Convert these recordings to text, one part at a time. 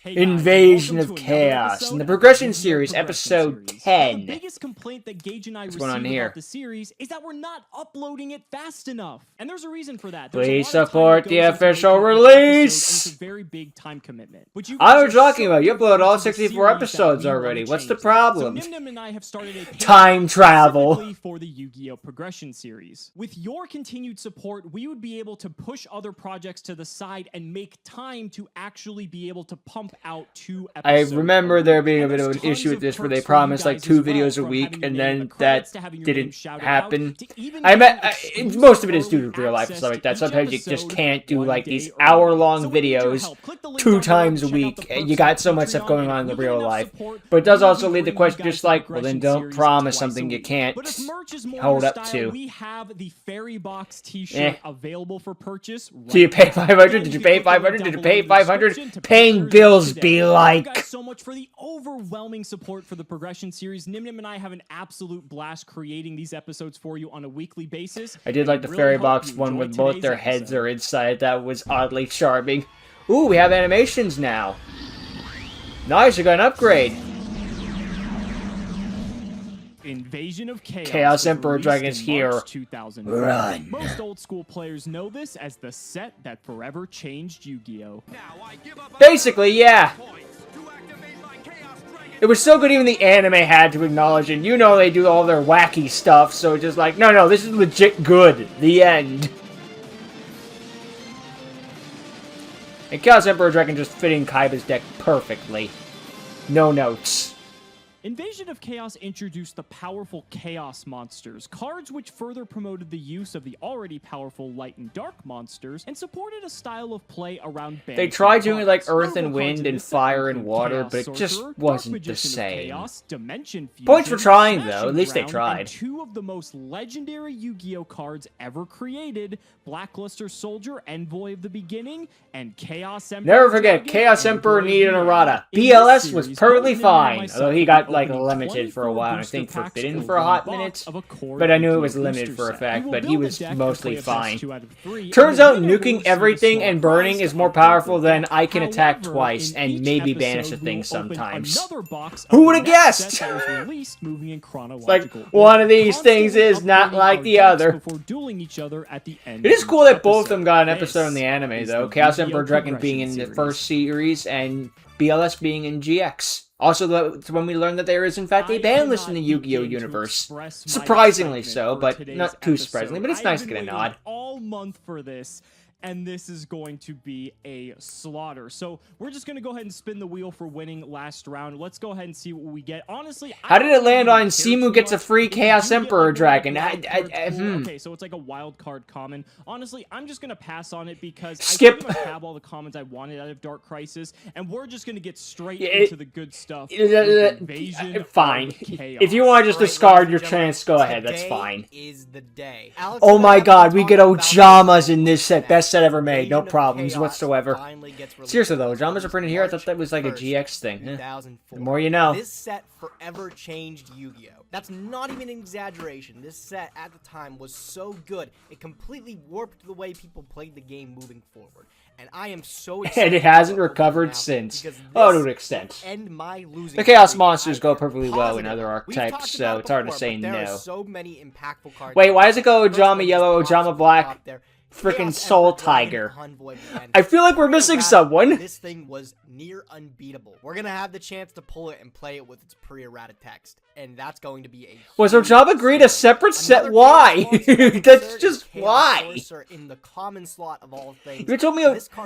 Invasion of Chaos in the Progression Series, episode 10. The biggest complaint that Gage and I What's going on receive here? about the series is that we're not uploading it fast enough. And there's a reason for that. Please support the official release! It's a very big time commitment. I was talking about, you uploaded all 64 episodes already. What's the problem? So Nim and I have started a Time travel. for the Yu-Gi-Oh! Progression series. With your continued support, we would be able to push other projects to the side and make time to actually be able to pump out 2 episodes. I remember there being a bit of an issue with this where they promised like 2 videos a week and then that didn't happen. Most of it is due to real life and stuff like that. Sometimes you just can't do like these hour-long videos 2 times a week. You got so much stuff going on in the real life. But it does also lead the question just like, well then don't promise something you can't hold up to. We have the Fairy Box t-shirt available for purchase. So you pay 500? Did you pay 500? Did you pay 500? Paying bills be like. Thank you guys so much for the overwhelming support for the Progression series. Nim and I have an absolute blast creating these episodes for you on a weekly basis. I did like the Fairy Box one with both their heads are inside. That was oddly charming. Ooh, we have animations now. Nice, we got an upgrade. Invasion of Chaos Emperor Dragon is here. Run. Most old school players know this as the set that forever changed Yu-Gi-Oh! Basically, yeah. It was so good even the anime had to acknowledge it. You know they do all their wacky stuff, so just like, no, this is legit good. The end. And Chaos Emperor Dragon just fitting Kaiba's deck perfectly. No notes. Invasion of Chaos introduced the powerful Chaos monsters, cards which further promoted the use of the already powerful Light and Dark monsters, and supported a style of play around They tried doing like Earth and Wind and Fire and Water, but it just wasn't the same. Points for trying though, at least they tried. 2 of the most legendary Yu-Gi-Oh! Cards ever created, Blackluster Soldier, Envoy of the Beginning, and Chaos Emperor. Never forget, Chaos Emperor needed an errata. BLS was perfectly fine, although he got like limited for a while, I think forbidden for a hot minute, but I knew it was limited for a fact, but he was mostly fine. Turns out nuking everything and burning is more powerful than I can attack twice and maybe banish a thing sometimes. Who would have guessed? It's like, one of these things is not like the other. It is cool that both of them got an episode in the anime though, Chaos Emperor Dragon being in the first series and BLS being in GX. Also, when we learned that there is, in fact, a ban list in the Yu-Gi-Oh! Universe. Surprisingly so, but not too surprisingly, but it's nice to get a nod. All month for this, and this is going to be a slaughter. So we're just going to go ahead and spin the wheel for winning last round. Let's go ahead and see what we get. Honestly, how did it land on Simu gets a free Chaos Emperor Dragon? Okay, so it's like a wild card common. Honestly, I'm just going to pass on it because I pretty much have all the commons I wanted out of Dark Crisis, and we're just going to get straight into the good stuff. Fine. If you want to just discard your chance, go ahead. That's fine. Oh my god, we get Ojamas in this set. Best set ever made. No problems whatsoever. Seriously though, Ojamas are printed here. I thought that was like a GX thing. The more you know. This set forever changed Yu-Gi-Oh! That's not even an exaggeration. This set at the time was so good, it completely warped the way people played the game moving forward. And I am so excited. And it hasn't recovered since. Oh, to an extent. The Chaos monsters go perfectly well in other archetypes, so it's hard to say no. Wait, why does it go Ojama Yellow, Ojama Black? Freaking Soul Tiger. I feel like we're missing someone. This thing was near unbeatable. We're gonna have the chance to pull it and play it with its pre-errata text, and that's going to be a. Was Ojama Greed a separate set? Why? That's just why. In the common slot of all things. You told me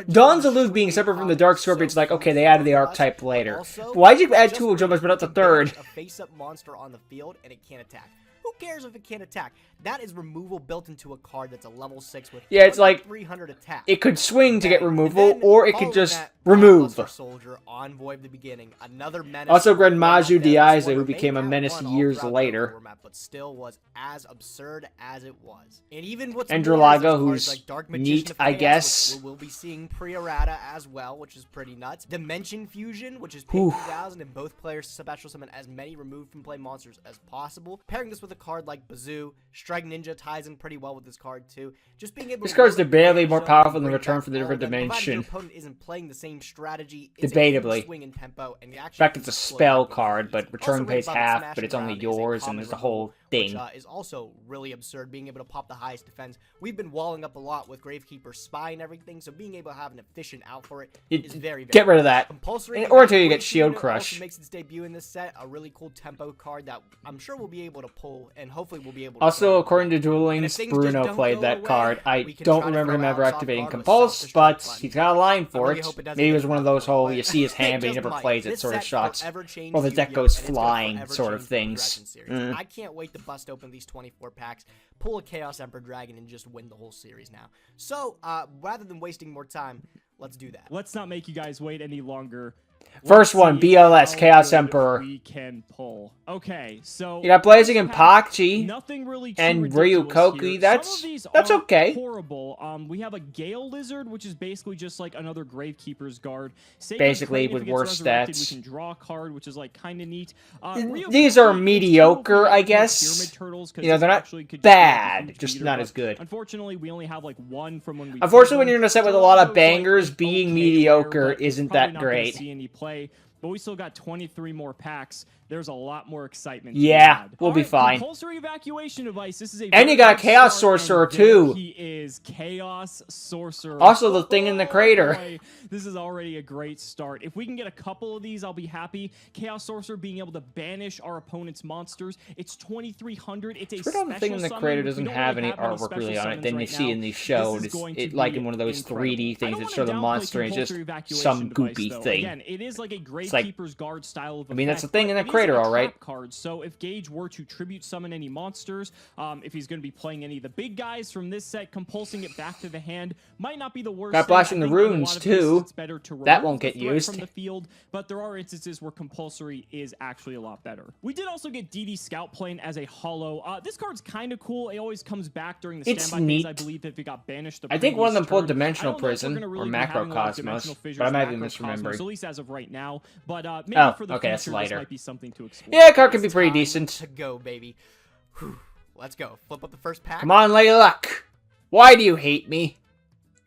Dawn's Allude being separate from the Dark Scorpions, like okay, they added the archetype later. Why'd you add 2 Ojamas but not the 3rd? A face-up monster on the field and it can't attack. Who cares if it can't attack? That is removal built into a card that's a level 6 with it's like 300 attack. It could swing to get removal, or it could just remove. Soldier, Envoy of the Beginning, another menace. Also, Grenmaju Diaiza, who became a menace years later. Format, but still was as absurd as it was. And even what's Androlago, who's like Dark neat, Chaos, I guess. We'll be seeing pre-errata as well, which is pretty nuts. Dimension Fusion, which is 50,000, and both players special summon as many removed from play monsters as possible. Pairing this with with a card like Bazoo, Strike Ninja ties in pretty well with this card too. Just being able This to card's really barely more show powerful than bring Return back from the all of Different them, provided your Dimension. opponent isn't playing the same strategy. It's Debatably. a huge swing in tempo, and you In actually fact, can it's a split spell up with card, these. but Return Also pays great about half, Smash but it's only Ground is a yours, and common there's the removal, whole thing. which is also really absurd, being able to pop the highest defense. We've been walling up a lot with Gravekeeper's Spy and everything, so being able to have an efficient out for it is very, very Get rid of that. compulsory. Or until you get Evacuation Shield Unit Crush. also makes its debut in this set, a really cool tempo card that I'm sure we'll be able to pull, and hopefully we'll be able to Also, play. according to Duel And if Links, things just Bruno don't played go that away, card. I we can don't try to remember throw him out ever soft activating guard with Compulse, self-destruct but button. he's got a line I for really it. hope it doesn't Maybe it was get one of that those far, whole, but you see his it hand, but he just never might. plays it This sort of set shots. forever changed Or the deck Yu-Gi-Oh! goes And it's gonna flying forever sort of change the things. Dragon series. I can't wait to bust open these 24 packs, pull a Chaos Emperor Dragon, and just win the whole series now. So, rather than wasting more time, let's do that. Let's not make you guys wait any longer. First Let's one, see BLS, how Chaos good Emperor. we can pull. Okay, so You got Blazing and pack, Pachi nothing really too and ridiculous Ryukoku. here. That's Some of these are okay. Horrible. We have a Gale Lizard, which is basically just like another Gravekeeper's guard. Sacred Basically, Crane, if with it gets worse resurrected, stats. We can draw a card, which is like kind of neat. These are Ryukoku, mediocre, I it's cool if we have guess. Pyramid Turtles, 'cause You know, this they're not actually could just be like a bad, huge just beater, not but as good. Unfortunately, we only have like one from when we. Unfortunately, played when you're in them. a set with a So lot of those, like, bangers, an being okay mediocre rare, but it's isn't probably that not gonna great. see any play. But we still got 23 more packs. There's a lot more excitement. Yeah, to be had. we'll be Alright, fine. Compulsory evacuation device. This is a And you very got a good Chaos start, Sorcerer, and there too. He is Chaos Sorcerer. Also, the thing in the crater. Boy, this is already a great start. If we can get a couple of these, I'll be happy. Chaos Sorcerer being able to banish our opponent's monsters. It's 2,300. It's a It's weird how the thing in the special crater summon. We doesn't don't have really any have artwork really special on it than you summons see right in now. these shows. This is going It to like be in one of those incredible. 3D I things don't that wanna show the downplay monster and it's just compulsory evacuation some device, goopy though. thing. Again, it is like a like- Gravekeeper's Guard style of I mean, that's the effect, thing but in the it is crater, like a alright. trap card. So if Gage were to tribute summon any monsters, if he's going to be playing any of the big guys from this set, compulsing it back to the hand might not be the worst. Got thing. Blasting I the think in a Runes, lot of cases too. It's better to That remove won't the get threat used. from the field, but there are instances where compulsory is actually a lot better. We did also get DD Scout playing as a hollow. This card's kind of cool. It always comes back during the It's standby neat. phase, I believe, if it got banished. I think one of them pulled turn. Dimensional I don't know if we're Prison gonna or really be having a lot of Macrocosmos, Dimensional but I Fissures, might be Macrocosmos, misremembering. at least as of right now. But maybe Oh, for the okay, that's future, this lighter. might be something to explore. Yeah, card can be pretty Time decent. to go, baby. Whew. Let's go. Flip up the first pack. Come on, Lady Luck. Why do you hate me?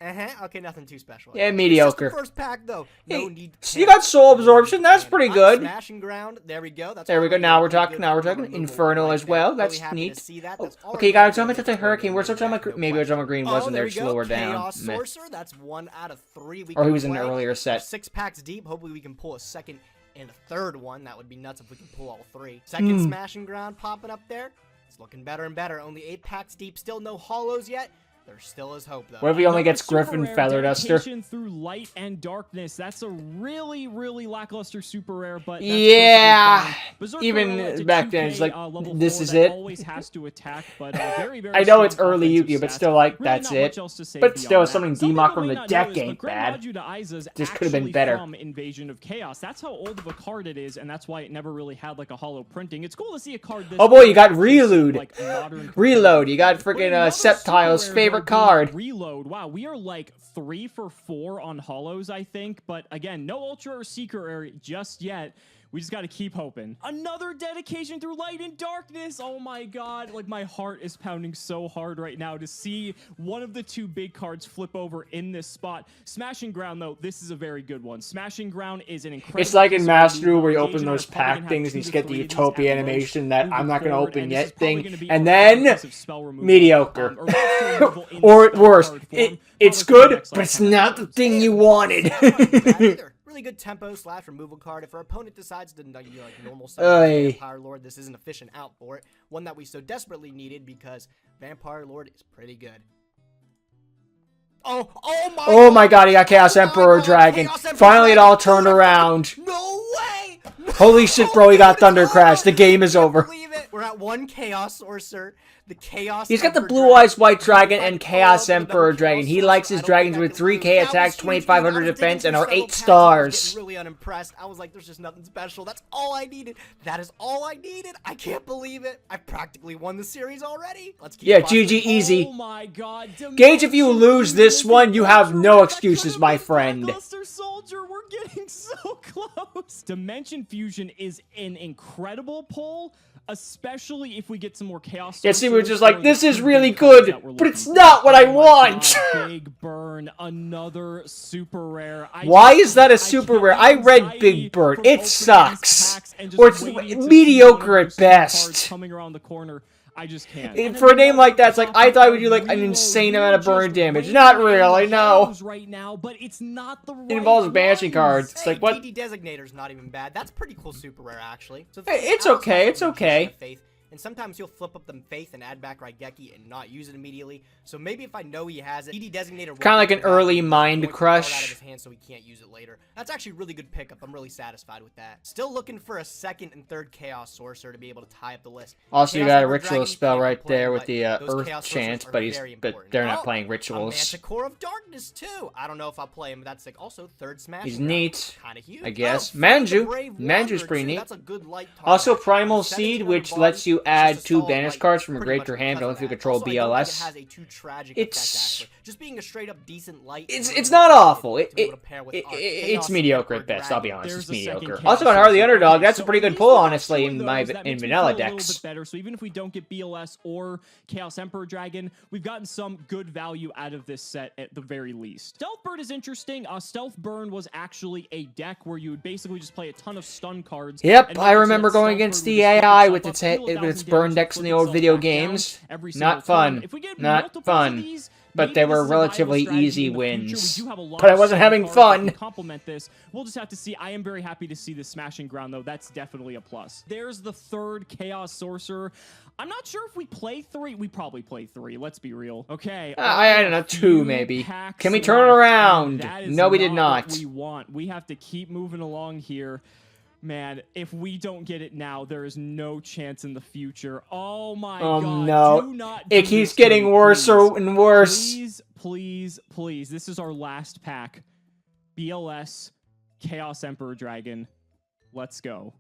Okay, nothing too special. Yeah, It's mediocre. just the first pack, though. No Hey, need. so you got Soul Absorption. That's pretty good. Smashing Ground. There we go. That's There we go. already Now we're pretty talking. good Now we're for talking. removal Infernal right as there. well. Really That's happy to neat. see that. Oh, That's already okay, you got good. Atomic to Hurricane. Where's Atomic? No Maybe question. Atomic Green wasn't there there. we go. Slower down. Chaos Meh. Sorcerer. That's 1 out of 3. We Or he can was in an play. earlier We're set. 6 packs deep. Hopefully we can pull a second and a third one. That would be nuts if we can pull all 3. Second Smashing Ground popping up there. It's looking better and better. Only 8 packs deep. Still no hollows yet. There still is hope, though. What if he only Another gets super Griffin rare, Feather Duster? Dedication Through Light and Darkness. That's a really, really lackluster super rare, but that's Yeah, perfectly fine. Berserker even Relic at back then, it's 2K, like, level this 4 is that it. Always has to attack, but very, very I know it's strong early offensive Yu-Gi-Oh, but stats. still, like, Really that's not it. much else to say But beyond still, that. something Some D-Mock people from may the not deck know this, ain't but bad. Grand Majuda Aiza's Just could've been actually better. from Invasion of Chaos. That's how old of a card it is, and that's why it never really had like a hollow printing. It's cool to see a card this Oh boy, you got old, Reload. like, modern Reload. You got But freaking another Septile's super rare favorite card card. being Reload. Wow, we are like 3 for 4 on hollows, I think. But again, no ultra or secret rare just yet. We just got to keep hoping. Another Dedication Through Light and Darkness. Oh my god. Like, my heart is pounding so hard right now to see one of the 2 big cards flip over in this spot. Smashing Ground, though, this is a very good one. Smashing Ground is an incredible... It's like in piece of Mastery removal. where you Gage open and I those are probably pack gonna have things 2 and you to get the 3 of these Utopia at most animation that moving I'm not going to forward, open and this yet is probably thing. gonna be And our then, focus of spell removal, mediocre. or monster removal in Or spell worse, card form, it's followed by good, decks but like it's that. not the thing you wanted. Not bad either. Really good tempo / removal card. If our opponent decides to like normal Oy. Vampire Lord, this is an efficient out for it. One that we so desperately needed because Vampire Lord is pretty good. Oh my god, he got Chaos Emperor Dragon. Finally it all turned around. No way! Holy shit, bro, he got Thunder Crash. The game is over. Believe it. We're at 1 Chaos Sorcerer. The Chaos He's got the Emperor Blue Dragon. Eyes White Dragon and Chaos Follow up with Emperor another Dragon. Chaos He likes Sorcerer. his I don't dragons think with I 3k can believe that. attacks, Was huge, dude. 2500 I was digging defense, and through are several 8 packs, and I was stars. getting really unimpressed. I was like, there's just nothing special. That's all I needed. That is all I needed. I can't believe it. I practically won the series already. Let's keep Yeah, busting. GG easy. Oh my god. Gage, if you lose this one, you have no excuses, my friend. Lackluster Soldier, we're getting so close. Dimension Fusion is an incredible pull. especially if we get some more Chaos. Yeah, see, we're just like, this is really good, but it's not what I want! Big Burn, another super rare. Why is that a super rare? I read Big Burn. It sucks. Or it's mediocre at best. Coming around the corner. I just can't. For a name like that, it's like, I thought it would do like an insane amount of burn damage. Not really, no. Right now, but it's not the right it involves banishing cards. It's like, what? DD Designator's not even bad. That's pretty cool super rare, actually. So it's okay, it's okay. And sometimes he'll flip up them Faith and add back Raigeki and not use it immediately. So maybe if I know he has it, DD Designator kind of like an early Mind Crush. Out of his hand so he can't use it later. That's actually a really good pickup. I'm really satisfied with that. Still looking for a second and third Chaos Sorcerer to be able to tie up the list. Also, you Chaos got a Emperor ritual Dragon spell can't right complain, there with but the those Earth Chaos Chant, Sorcerers are but very they're not important. playing A rituals. Manticore of Darkness too. I don't know if I'll play him, but that's sick. Also, third Smash. He's neat, Kind of huge. I guess. Oh, Manju's pretty neat. That's a good light target. Also, Primal Seed, 17 which on the lets body, you add just a 2 solid banish light, cards from a pretty grave much to your hand, because but only of if you that. control Also, I don't think BLS. it has a too tragic It's- effect, actually. Just being a straight up decent light. It's not awful. It's It's mediocre at best. I'll be honest. It's There's a second mediocre. Chaos Also, on Harley the Sorcerer. Underdog, Okay, that's a so pretty at good least pull, we got honestly, two in of my those. That in makes me vanilla feel a little decks. bit better. So even if we don't get BLS or Chaos Emperor Dragon, we've gotten some good value out of this set at the very least. Stealth Bird is interesting. Stealth Burn was actually a deck where you would basically just play a ton of stun cards. Yep, I remember going against the AI with its burn decks in the old video games. Not fun. Not fun. But they were relatively easy wins. But I wasn't having fun. Complement this. We'll just have to see. I am very happy to see the Smashing Ground, though. That's definitely a plus. There's the third Chaos Sorcerer. I'm not sure if we play 3. We probably play 3. Let's be real. Okay. I don't know, 2 maybe. Can we turn it around? No, we did not. What we want. We have to keep moving along here. Man, if we don't get it now, there is no chance in the future. Oh my god. No. Do not it do keeps this getting to me, worse please. and worse. Please, please, please. This is our last pack. BLS, Chaos Emperor Dragon. Let's go.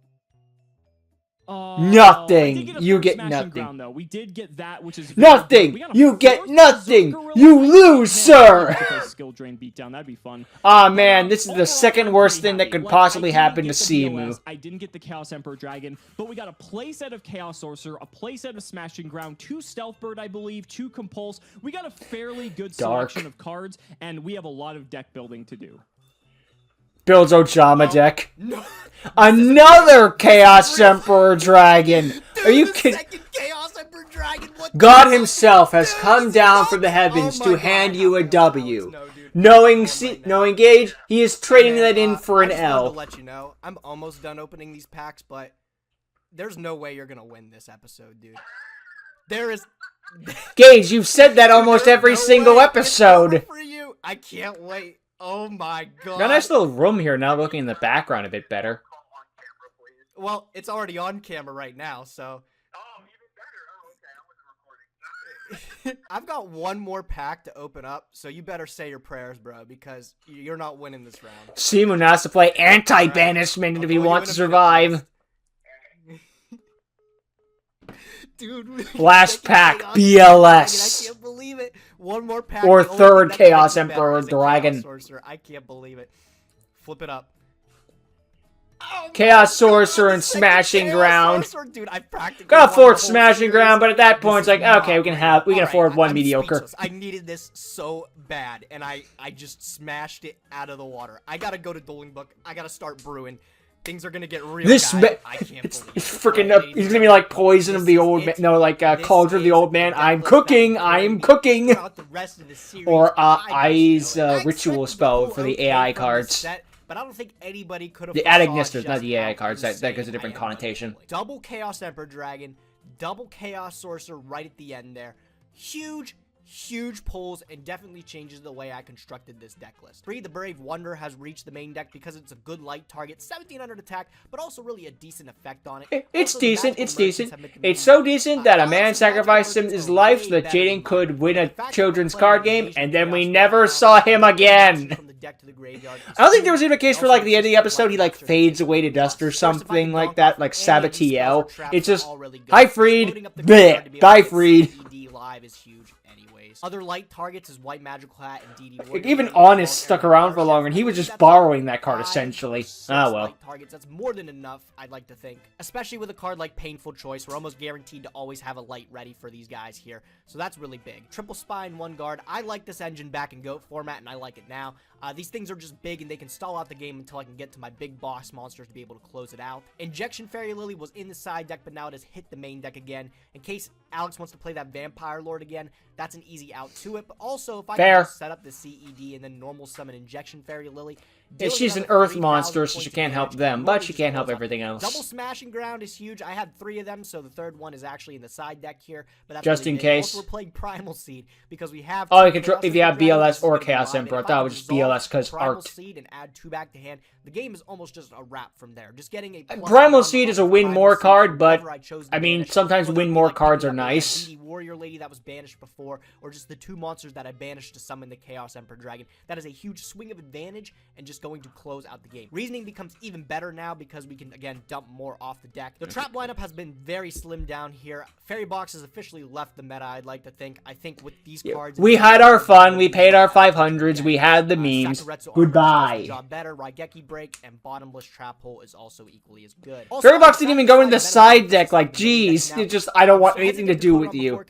Nothing. You get nothing. Ground, though. We did get that, which is nothing. You get nothing. You lose, sir. Skill drain beatdown. That'd be fun. Ah, man, this is the second worst thing that could possibly happen to Simu. I didn't get the Chaos Emperor Dragon, but we got a playset of Chaos Sorcerer, a playset of Smashing Ground, 2 Stealth Bird, I believe, 2 Compulse. We got a fairly good selection of cards, and we have a lot of deck building to do. Builds Ojama deck. No. Another Chaos Emperor Dragon. Are you kidding? Chaos Emperor Dragon. God himself has come down from the heavens to hand you a W. Knowing Gage, he is trading that in for an L. To let you know, I'm almost done opening these packs, but there's no way you're gonna win this episode, dude. There is. Gage, you've said that almost every single episode. For you, I can't wait. Oh my god. Got a nice little room here now, looking in the background a bit better. Well, it's already on camera right now, so. Oh, even better. Oh, okay. I wasn't recording. I've got one more pack to open up, so you better say your prayers, bro, because you're not winning this round. Simu has to play anti-banishment if he wants to survive. Dude, Last pack, I BLS. can't believe it. One more pack. Or the only third thing that Chaos makes me better Emperor is a Dragon. Chaos Sorcerer. I can't believe it. Flip it up. Oh Chaos my Sorcerer God, and the second Smashing Chaos Ground. Sorcerer, dude, I practically Got a won the fourth whole Smashing series. Ground, but at that point it's This like, is okay, we not can great. afford Alright, one I'm mediocre. speechless. I needed this so bad, and I just smashed it out of the water. I gotta go to Dueling Book. I gotta start brewing. Things are gonna get real. This guys. I can't it's believe freaking it. up. He's gonna be like Poison of the Old Man. No, like Cauldron of the Old Man. I'm cooking. I am cooking. Throughout the rest of the series, Or I I's just know it. I ritual expected spell to for pull the okay AI from cards. this set, but I don't think anybody could have. The Adignisters, not the AI cards. That gives a different connotation. Double Chaos Emperor Dragon, double Chaos Sorcerer right at the end there. Huge pulls, and definitely changes the way I constructed this deck list. 3, the Brave Wonder has reached the main deck because it's a good light target, 1700 attack, but also really a decent effect on it. It's Also, the decent. magical It's merchants decent. have made the It's main so deck. decent that a Honestly, man magical sacrificed merchants his are life so way that better than Jaden could mine. win a The fact that children's we're card playing game, Invasion and then we Chaos never right saw now, him from again. the deck to the graveyard is I don't think there was huge. even a case for like the end of the episode he like fades away to dust or something like that, like Sabatiel. It's just, hi Freed, bleh, bye Freed. ED live is huge anyways. Other light targets is White Magical Hat and DD Warrior. Even Honest stuck around for longer, and he was just borrowing that card, essentially. Ah, well. Light targets. That's more than enough, I'd like to think. Especially with a card like Painful Choice, we're almost guaranteed to always have a light ready for these guys here. So that's really big. Triple Spy and 1 guard. I like this engine back in GOAT format, and I like it now. These things are just big, and they can stall out the game until I can get to my big boss monsters to be able to close it out. Injection Fairy Lily was in the side deck, but now it has hit the main deck again. In case Alex wants to play that Vampire Lord again, that's an easy out to it. But also, if I can just set up the CED and then normal summon Injection Fairy Lily... Yeah, she's an earth monster, so she can't help them, but she can't help everything else. Double Smashing Ground is huge. I had 3 of them, so the third one is actually in the side deck here. But that's just in case. Also, we're playing Primal Seed because we have... Oh, you can if you have BLS or Chaos Emperor. I thought it was just BLS because art. Seed and add 2 back to hand. The game is almost just a wrap from there. Just getting a... Primal Seed is a win more card, but I mean, sometimes win more cards are nice. Warrior Lady that was banished before, or just the 2 monsters that I banished to summon the Chaos Emperor Dragon. That is a huge swing of advantage and just going to close out the game. Reasoning becomes even better now because we can, again, dump more off the deck. The trap lineup has been very slimmed down here. Fairy Box has officially left the meta, I'd like to think. I think with these cards... We had our fun, we paid our 500s, we had the memes. Goodbye. Better, Raigeki Break, and Bottomless Trap Hole is also equally as good. Fairy Box didn't even go into the side deck, like, geez. It just, I don't want anything to do with you.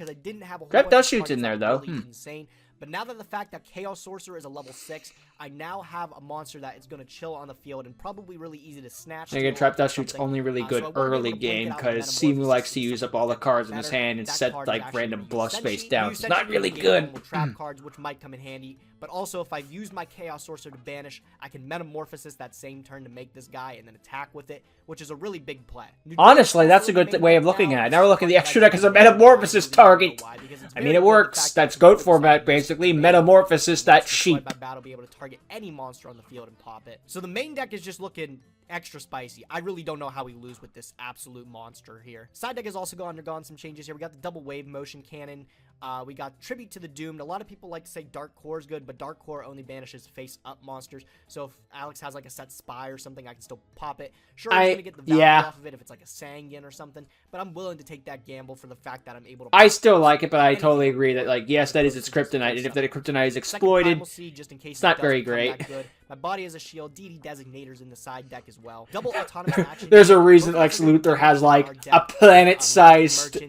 Grab Dust Shoots in there, though. Insane. But now that the fact that Chaos Sorcerer is a level 6, I now have a monster that is going to chill on the field and probably really easy to snatch. And again, Trap Dust Shoot's only really good early game because Simu likes to use up all the cards in his hand and set like random bluff space down. It's not really good. Trap cards, which might come in handy. But also, if I use my Chaos Sorcerer to banish, I can Metamorphosis that same turn to make this guy and then attack with it, which is a really big play. Honestly, that's a good way of looking at it. Now we're looking at the extra deck as a Metamorphosis target. I mean, it works. That's GOAT format, basically. Metamorphosis that sheep. My battle be able to target any monster on the field and pop it. So the main deck is just looking extra spicy. I really don't know how we lose with this absolute monster here. Side deck has also undergone some changes here. We got the double wave motion cannon. We got Tribute to the Doomed. A lot of people like to say Dark Core is good, but Dark Core only banishes face-up monsters. So if Alex has like a set Spy or something, I can still pop it. Sure, I'm going to get the value off of it if it's like a Sanguine or something, but I'm willing to take that gamble for the fact that I'm able to... I still like it, but I totally agree that, like, yes, that is its kryptonite, and if that kryptonite is exploited, it's not very great. My body has a shield. DD Designators in the side deck as well. Double autonomous action. There's a reason Lex Luthor has like a planet-sized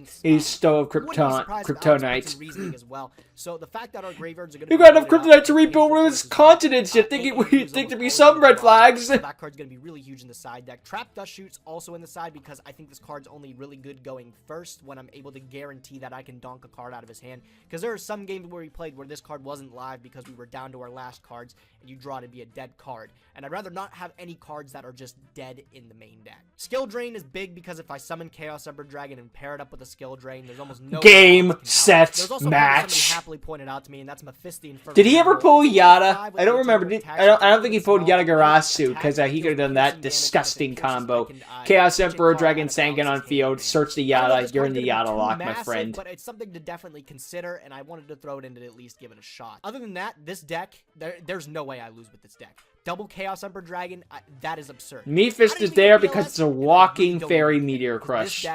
stow of kryptonite. Reasoning as well. So the fact that our graveyards are going you got enough kryptonite to rebuild one of his continents. You think to be some red flags? That card's going to be really huge in the side deck. Trap Dust Shoots also in the side because I think this card's only really good going first when I'm able to guarantee that I can donk a card out of his hand. Because there are some games where we played where this card wasn't live because we were down to our last cards and you draw to be a dead card. And I'd rather not have any cards that are just dead in the main deck. Skill Drain is big because if I summon Chaos Emperor Dragon and pair it up with a Skill Drain, there's almost no game, set, match. Happily pointed out to me, and that's Mephistian. Did he ever pull Yada? I don't remember. I don't think he pulled Yada Garasu because he could have done that disgusting combo. Chaos Emperor Dragon Sanguine on field. Search the Yada. You're in the Yada lock, my friend. But it's something to definitely consider, and I wanted to throw it in to at least give it a shot. Other than that, this deck, there's no way I lose with this deck. Double Chaos Emperor Dragon, that is absurd. Mephist is there because it's a walking fairy meteor crush.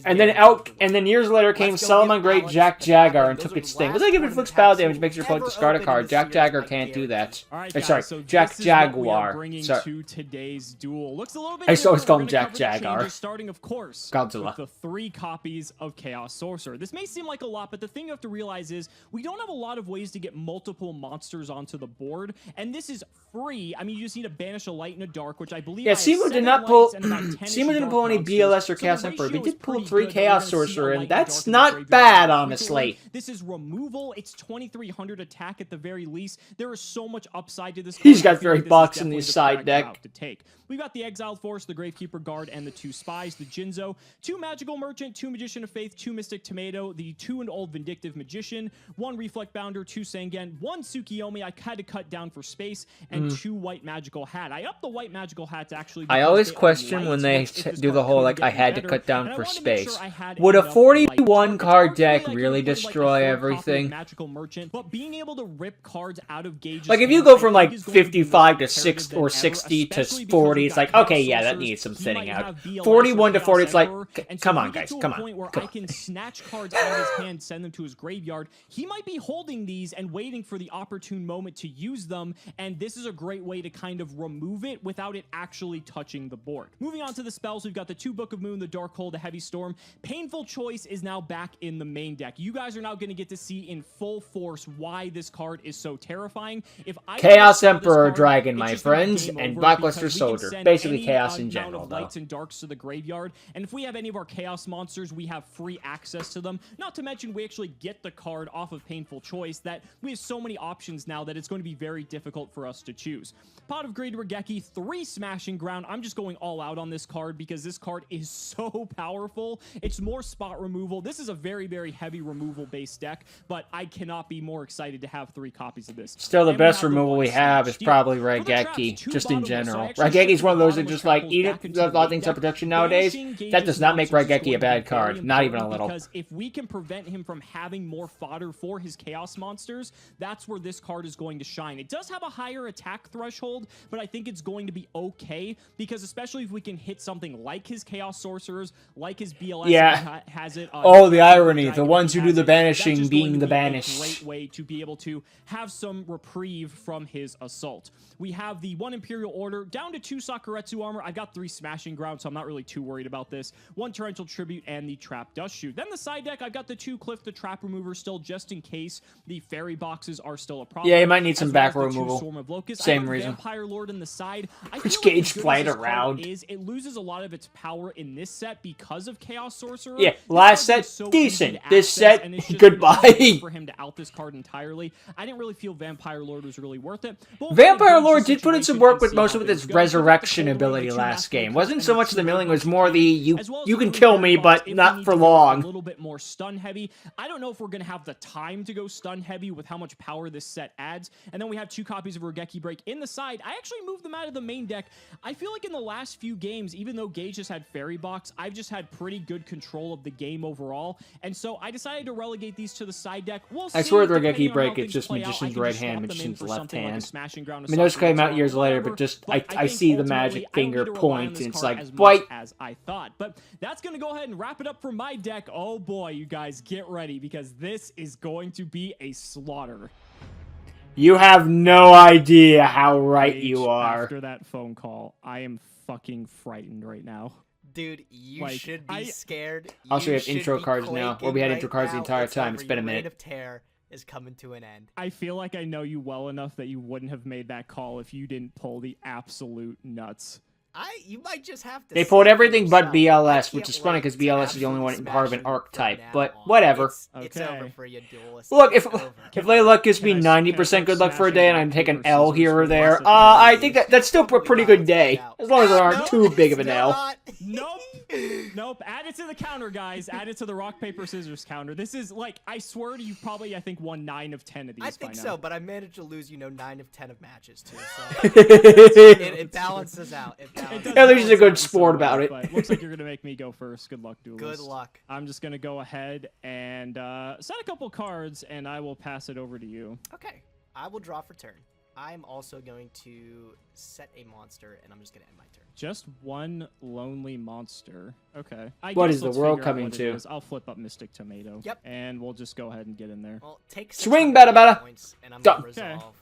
And then years later came Solomon Great Jack Jaguar and took its sting. Was I giving flicks battle damage makes your opponent discard a card? Jack Jaguar can't do that. All right, guys, sorry, so Jack Jaguar. To today's duel. Looks a little bit I used to always call him Jack Jaguar. Starting, of course, Godzilla. with the 3 copies of Chaos Sorcerer. This may seem like a lot, but the thing you have to realize is we don't have a lot of ways to get multiple monsters onto the board, and this is free. I mean, you just need to banish a light and a dark, which I believe. Yeah, Simu did not pull. Simu didn't pull any BLS or Chaos Emperor. He did pull 3 Chaos Sorcerer, and that's not bad, honestly. This is removal. It's 2,300 attack at the very least. There is so much upside to this. He's got very box in the side deck. We've got the Exiled Force, the Gravekeeper Guard, and the 2 Spies, the Jinzo, 2 Magical Merchant, 2 Magician of Faith, 2 Mystic Tomato, the 2 and Old Vindictive Magician, 1 Reflect Bounder, 2 Sangen, 1 Tsukiyomi, I had to cut down for space, and 2 White Magical Hat. I upped the White Magical Hats actually. I always question when they do the whole, like, I had to cut down for space. face. sure I had Would a enough 41 light card targets. deck Arguably, I really could've played, like, a destroy full copy of everything? Magical Merchant, but being able to rip cards out of Gage's Like, if you hand, go I from, think like, is going to be more 55 to imperative 6 than or ever, 60 to especially because 40, we've it's got like, Chaos okay, yeah, that Sorcerers. needs some He thinning might out. have BLS 41 or to Chaos 40, it's like, Emperor, and so come if on, we get guys, to a come on. point where Come I on. can snatch cards out of his hand, send them to his graveyard, he might be holding these and waiting for the opportune moment to use them, and this is a great way to kind of remove it without it actually touching the board. Moving on to the spells, we've got the 2 Book of Moon, the Dark Hole, the Heavy Storm. Painful Choice is now back in the main deck. You guys are now going to get to see in full force why this card is so terrifying. If I Chaos saw this Emperor card, Dragon, it's my just gonna be friends, game and over Blackluster because we can Soldier. send Basically any Chaos in amount general, of though. lights and darks to the graveyard, and if we have any of our Chaos monsters, we have free access to them. Not to mention, we actually get the card off of Painful Choice that we have so many options now that it's going to be very difficult for us to choose. Pot of Greed Regeki, 3 Smashing Ground. I'm just going all out on this card because this card is so powerful. It's more spot removal. This is a very, very heavy removal-based deck, but I cannot be more excited to have 3 copies of this. Still, the And we best have the removal we 1 have is Steel. probably For the traps, Raigeki, 2 just in bottomless. So I general. actually Raigeki's shipped one of the those that bottomless just, like, trapples eat back it, into does a lot of the things deck. up protection nowadays. Banishing That Gage's does not make monsters is Raigeki going a to bad be card. very Not even a important little. because if we can prevent him from having more fodder for his Chaos monsters, that's where this card is going to shine. It does have a higher attack threshold, but I think it's going to be okay because especially if we can hit something like his Chaos Sorcerers, like his BLS Yeah. has it. Oh, the irony. The Dragon ones who do has the it. That's banishing just being going to the be a banished. great way to be able to have some reprieve from his assault. We have the 1 Imperial Order down to 2 Sakuretsu armor. I've got 3 Smashing Ground, so I'm not really too worried about this. 1 Torrential Tribute and the Trap Dust Shoot. Then the side deck, I've got the 2 Cliff the Trap Remover still, just in case the fairy boxes are still a problem. Yeah, you might need some as well back as the 2 removal. Swarm of Locusts. Same I got reason. Vampire Lord in the side. I Which feel like Gage as good as played this card around. is, it loses a lot of its power in this set because of Chaos Sorcerer. Yeah, This last card is set, so decent. easy to This access, set, and it's just goodbye. gonna be easy for him to out this card entirely. I didn't really feel Vampire Lord was really worth it. But we'll Vampire gauge the Lord did put in some situation work and with see most how of things its go. We got the resurrection Cold Rain, ability the 2 last Master game. Cliff, Wasn't and so the much 2 the milling, was Overwatch more the Cannon, as well as you the can 3 kill Fairy me, Box but if we not need for to go long. a little bit more stun heavy. I don't know if we're going to have the time to go stun heavy with how much power this set adds. And then we have 2 copies of Regeki Break in the side. I actually moved them out of the main deck. I feel like in the last few games, even though Gage just had Fairy Box, I've just had pretty good control of the game overall. And so I decided to relegate these to the side deck. We'll see. I swear with Depending Regeki on Break, how it's things just play out, Magician's I can right just swap hand, them in Magician's for left something like a hand. Smashing Ground, I mean, those came out Sorcerer's years Armor, later, whatever, but just, but I think see the ultimately, magic I don't finger need to rely point, on this and it's card like, as much white. as I thought. But that's going to go ahead and wrap it up for my deck. Oh boy, you guys, get ready because this is going to be a slaughter. You have no idea how right Gage, you are. After that phone call, I am fucking frightened right now. Dude, you Like, should be scared. Also, we You have should intro be cards now, where we had quaking intro cards the right entire now. time. Over. It's been a Your reign minute. of terror is coming to an end. I feel like I know you well enough that you wouldn't have made that call if you didn't pull the absolute nuts. You might just have to. They see pulled it for everything but yourself. I BLS, which can't is funny wait because to BLS is the only absolutely one part of smash an him archetype, from now but on. whatever. It's Okay. over for you, duelist. Look, It's if over. Layla gives me Can I 90% good luck for a smash day and and I rock, take an paper, L scissors here or for there, lots of I damage? think that's still a pretty good day. As long as there aren't too big of an Still L. not. Nope. Nope. Add it to the counter, guys. Add it to the rock, paper, scissors counter. This is like, I swear to you, probably, I think, won 9 of 10 of these. I think by so, now. but I managed to lose, 9 of 10 of matches too. So it balances out. It balances does At least he's a balance good out sport somewhat, about it. But looks like you're gonna make me go first. Good luck, duelist. Good luck. I'm just gonna go ahead and set a couple cards, and I will pass it over to you. Okay, I will draw for turn. I'm also going to set a monster, and I'm just going to end my turn. Just one lonely monster. Okay. What guess is the let's world figure out coming what it to? is. I'll flip up Mystic Tomato. Yep. And we'll just go ahead and get in there. Well, take Swing, 600 bada, bada. points, and I'm Done. going to resolve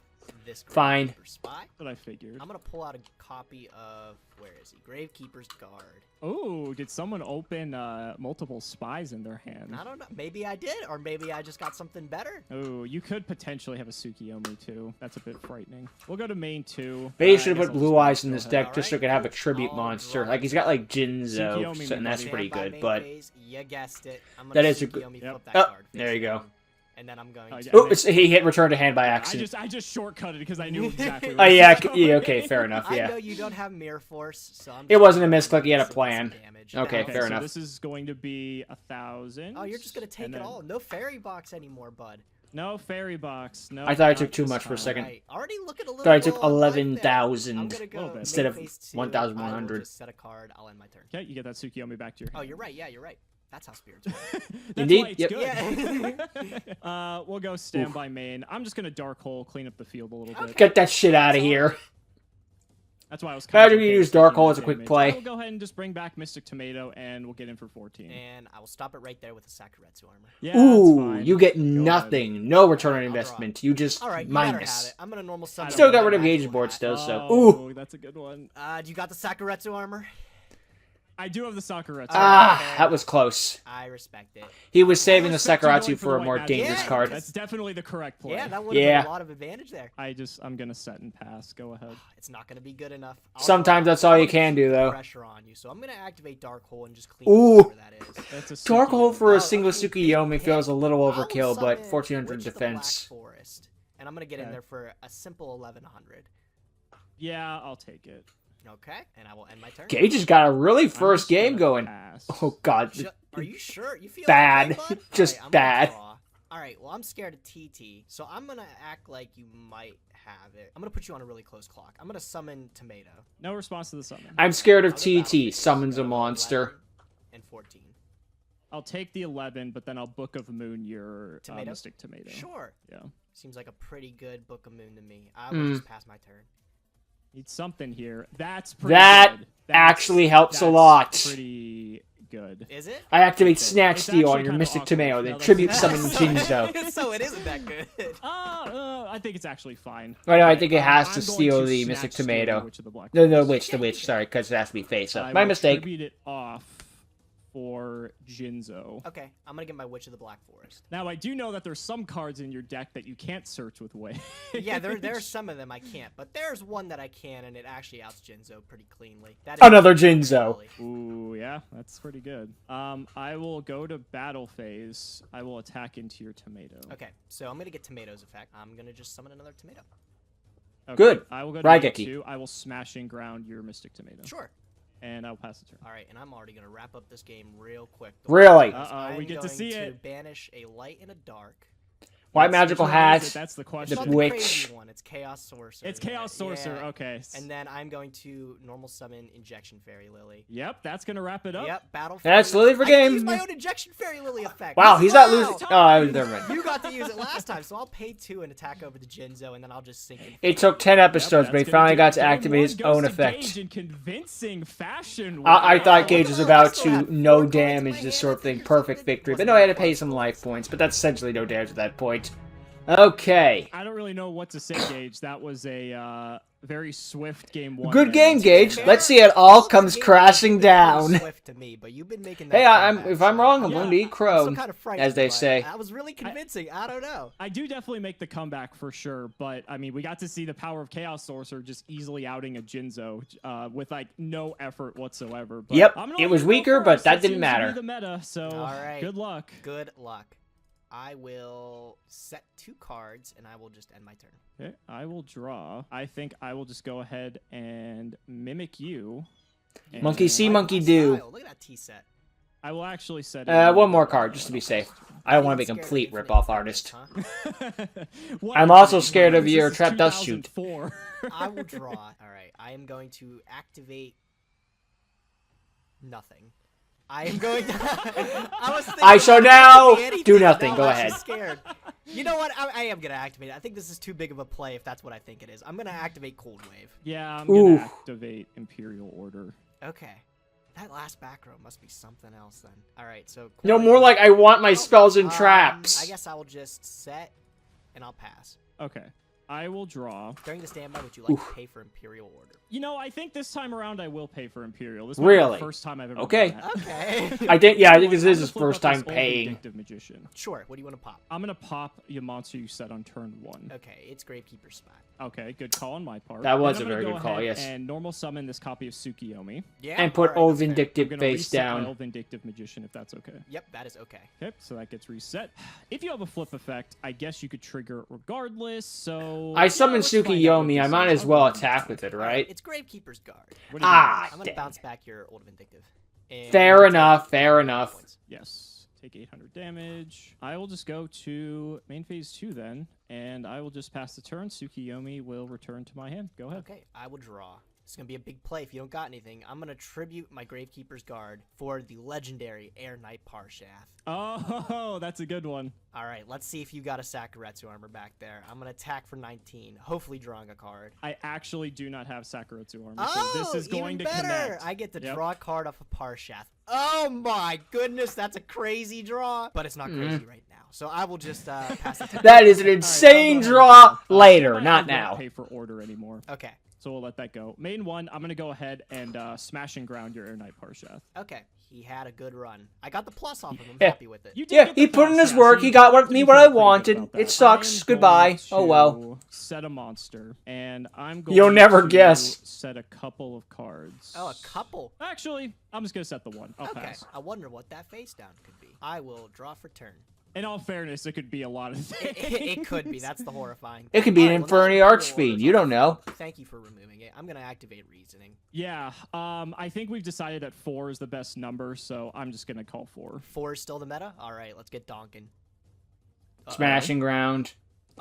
this Fine. Gravekeeper Spy. That's what I figured. I'm going to pull out a copy of, where is he? Gravekeeper's Guard. Oh, did someone open multiple spies in their hand? I don't know. Maybe I did, or maybe I just got something better. Oh, you could potentially have a Tsukiyomi too. That's a bit frightening. We'll go to main 2. Maybe you I should have guess put I'll Blue just Eyes in go this ahead. deck just so it could have a tribute I'll monster. draw Like, he's got, like, Jinzo, Tsukiyomi so, and that's Stand pretty Stand by good, main but... phase. You guessed it. I'm That gonna is a good- Tsukiyomi Yep. flip that Oh, card face there you go. down, and then I'm going Oh, to... yeah. Oh, he hit return to hand by accident. I just shortcutted because I knew exactly. Oh, yeah, yeah, okay, fair enough, I yeah. know you don't have Mirror Force, so I'm It just wasn't a gonna misclick, he had a some plan. damage. Okay, Okay, fair so enough. this is going to be 1,000. Oh, you're just gonna take and it then- all. No fairy box anymore, bud. No fairy box. No. I thought I not took too this much for a time. second. Right. Already looking a little Thought I took low on life there. 11,000 I'm gonna go Little bit. instead main of phase 2. 1,100. I will just set a card. I'll end my turn. Okay, you get that Tsukiyomi back to your hand. Oh, you're right. Yeah, you're right. That's how spirits work. Indeed. Why it's Yep. good. We'll go standby main. I'm just gonna dark hole, clean up the field a little bit. Get that shit out of here. That's why I was How kind do of you okay use with dark taking hole that as a quick damage. play? I will go ahead and just bring back Mystic Tomato, and we'll get in for 14. And I will stop it right there with the Sakuretsu armor. Yeah, that's Ooh, fine. you get Go ahead. nothing. No return on I'll draw. investment. You just All right, you better have minus. it. I'm gonna normal summon. Still my got rid of magical Gage board hat. still, so. Oh, Ooh. that's a good one. Do you got the Sakuretsu armor? I do have the Sakuretsu. Ah, that was close. I respect it. He was saving the respect you going Sakuratsu for for the a white more magic. dangerous Yeah, card. That's definitely the correct play. Yeah, that would have Yeah. been a lot of advantage there. I'm gonna set and pass. Go ahead. It's not gonna be good enough. Sometimes that's all you can do, though. Pressure on you, so I'm gonna activate Dark Hole and just clean Ooh. up whatever that is. That's a Dark Suki. Hole for Oh, a single okay, Tsukiyomi big feels a little hit. I will overkill, but summon 1400 Witch of the Black defense. Forest, and I'm gonna get in Okay. there for a simple 1100. Yeah, I'll take it. Okay, and I will end my turn. Gage has got a really I'm first just game gonna going. pass. Oh, God. Are you sure? You feel Bad. okay, bud? Just All right, I'm gonna bad. draw. All right, well, I'm scared of TT, so I'm gonna act like you might have it. I'm gonna put you on a really close clock. I'm gonna summon Tomato. No response to the summon. I'm scared of I'll do battle TT. phase. Summons a 11 monster. and 14. I'll take the 11, but then I'll Book of Moon your Tomato? Mystic Tomato. Sure. Yeah. Seems like a pretty good Book of Moon to me. I will just pass my turn. Need something here. That's pretty That good. That's- actually helps a that's lot. Pretty good. Is it? I activate It's Snatch actually Steal on your kinda Mystic awkward. Tomato, No, then that's- tribute summon Jinzo. So it isn't that good. I think it's actually fine. Oh, no, I Okay, think it has I'm to going steal to the Snatch Mystic Steal Tomato. Witch of the Black No, Forest. the witch, sorry, because it has to be face up. I My will mistake. tribute it off for Jinzo. Okay, I'm gonna get my Witch of the Black Forest. Now, I do know that there's some cards in your deck that you can't search with Wage. Yeah, there are some of them I can't, but there's one that I can, and it actually outs Jinzo pretty cleanly. That is Another Jinzo. really- Ooh, yeah, that's pretty good. I will go to battle phase. I will attack into your tomato. Okay, so I'm gonna get Tomato's effect. I'm gonna just summon another tomato. Okay, Good. I will go to Raigeki. 2. I will smash and ground your Mystic Tomato. Sure. And I'll pass the turn. All right, and I'm already gonna wrap up this game real quick. Really? Uh-oh, we I'm get to going see it. Banish a light and a dark. White Which magical one hat. is it? That's the It's question. not The the witch. crazy one. It's Chaos Sorcerer. It's Chaos Sorcerer. Yeah. Okay. And then I'm going to normal summon Injection Fairy Lily. Yep, that's gonna wrap it up. Yep, battle. That's Fairy Lily for I can game. use my own Injection Fairy Lily effect. Wow, he's not Wow. losing. Oh, never mind. You got to use it last time, so I'll pay 2 and attack over the Jinzo, and then I'll just sink in. It took 10 Yep, episodes, but he that's gonna finally do got it. to Game activate one his goes own to effect. Gage in convincing fashion. I Wow. thought Gage was about still have to no 4 cards in my damage hand. this I sort of thing, figured perfect something victory. But wasn't no, I had to gonna pay be some possible. life points, but that's essentially no damage at that point. Okay. I don't really know what to say, Gage. That was a very swift game 1. Good there. game, It's Gage. fair. Let's see it all comes crashing down. Swift to me, but you've been making that Hey, comeback, if I'm so- wrong, I'm Yeah. going to eat I'm crow, still kind of frightened, as they but say. That was really convincing. I don't know. I do definitely make the comeback for sure, but I mean, we got to see the power of Chaos Sorcerer just easily outing a Jinzo with like no effort whatsoever. But Yep, I'm gonna it let was you go weaker, but first. that didn't seems to be matter. The meta, so All right. good luck. Good luck. I will set 2 cards, and I will just end my turn. Okay, I will draw. I think I will just go ahead and mimic you. and Monkey see, Like monkey my do. style. Look at that T set. I will actually set One more card, just to be safe. I don't want to be a complete rip-off artist. What I'm a also game. scared of This your is trap dust shoot. 2004. I will draw. All right. I am going to activate nothing. I am going to. I was thinking I shall about now anything. do nothing. No, Go I'm ahead. just scared. You know what? I am going to activate it. I think this is too big of a play if that's what I think it is. I'm going to activate Cold Wave. Yeah, I'm Ooh. gonna activate Imperial Order. Okay. That last back row must be something else then. All right. So. Cold No, Wave- more like I want my spells and I traps. guess I will just set, and I'll pass. Okay, I will draw. During the standby, would you like to pay for Imperial Order? You know, I think this time around I will pay for Imperial. This might be Really? the first time I've ever Okay. done that. Okay. I think this I'm is gonna his flip first up time this old paying. Vindictive Magician. Sure. What do you want to pop? I'm gonna pop your monster you set on turn 1. Okay, it's Gravekeeper's spot. Okay, good call on my part. That was Then a I'm very gonna good go call, ahead yes. And normal summon this copy of Tsukiyomi. Yeah. And put alright, old that's fair. I'm Vindictive gonna face reset my down. old Vindictive Magician if that's okay. Yep, that is okay. Okay, so that gets reset. If you have a flip effect, I guess you could trigger it regardless, so... I summoned let's find out what Sukiyomi. I this might is. as well I'll go attack ahead with it, and right? It's Gravekeeper's Guard. What do you Ah, I'm gonna dang. bounce back your old Vindictive. And Fair you take enough, fair 8 enough. points. Yes. Take 800 damage. I will just go to main phase 2 then, and I will just pass the turn. Tsukiyomi will return to my hand. Go ahead. Okay, I will draw. It's going to be a big play if you don't got anything. I'm going to tribute my Gravekeeper's Guard for the legendary Air Knight Parshath. Oh, that's a good one. All right, let's see if you got a Sakuretsu armor back there. I'm going to attack for 19, hopefully drawing a card. I actually do not have Sakuretsu armor, Oh, so this is going even to better. connect. I get to draw a card off of Parshath. Oh my goodness, that's a crazy draw. But it's not crazy right now, so I will just pass it to That is an insane draw later, not now. Pay for order anymore. Okay. So we'll let that go. Main one, I'm going to go ahead and smash and ground your Air Knight Parshath. Okay. He had a good run. I got the plus off of him. I'm Yeah. happy with it. You did Yeah, get the he put in plus, his yeah, work. so He got you what I feel pretty wanted. good about It that. sucks. I am Goodbye. going Oh well. to set a monster, and I'm going You'll never to guess. set a couple of cards. Oh, a couple. Actually, I'm just going to set the one. I'll Okay. pass. I wonder what that face down could be. I will draw for turn. In all fairness, it could be a lot of things. It could be. That's the horrifying. It could be an Alright, well, Inferni that's cool. Archfiend. You don't know. Thank you for removing it. I'm gonna activate reasoning. Yeah, I think we've decided that 4 is the best number, so I'm just going to call 4. 4 is still the meta. All right, let's get donkin. Smashing ground.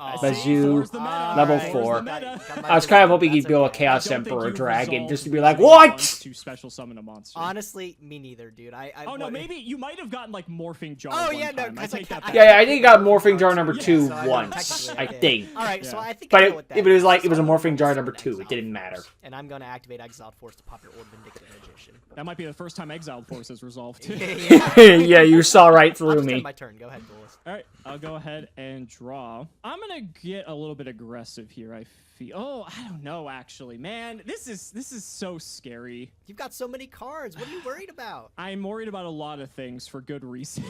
Oh, Bazoo, Four's the meta. level Alright, 4. got my I was kind of bazoo. hoping he'd That's build a okay. Chaos I don't think Emperor you've dragon resolved just to be like, using what? once to special summon a monster. Honestly, me neither, dude. Oh no, maybe you might have gotten like morphing jar. Oh one yeah, no, time. I because take that back. Yeah, I think he got Morphing Jar number Yeah, 2 so I know once, technically I did. think. All right, so Yeah. I think But I know what that it was is. like, it was a So I'm Morphing gonna Jar summon number 2. It Exiled didn't matter. Force, and I'm gonna activate Exiled Force to pop your Orb Vindictive Magician. That might be the first time Exiled Force is resolved too. Yeah, you saw right I'll through just me. end my turn. Go ahead, duelist. All right, I'll go ahead and draw. I'm gonna get a little bit aggressive here. I feel. Oh, I don't know. Actually, man, this is so scary. You've got so many cards. What are you worried about? I'm worried about a lot of things for good reason.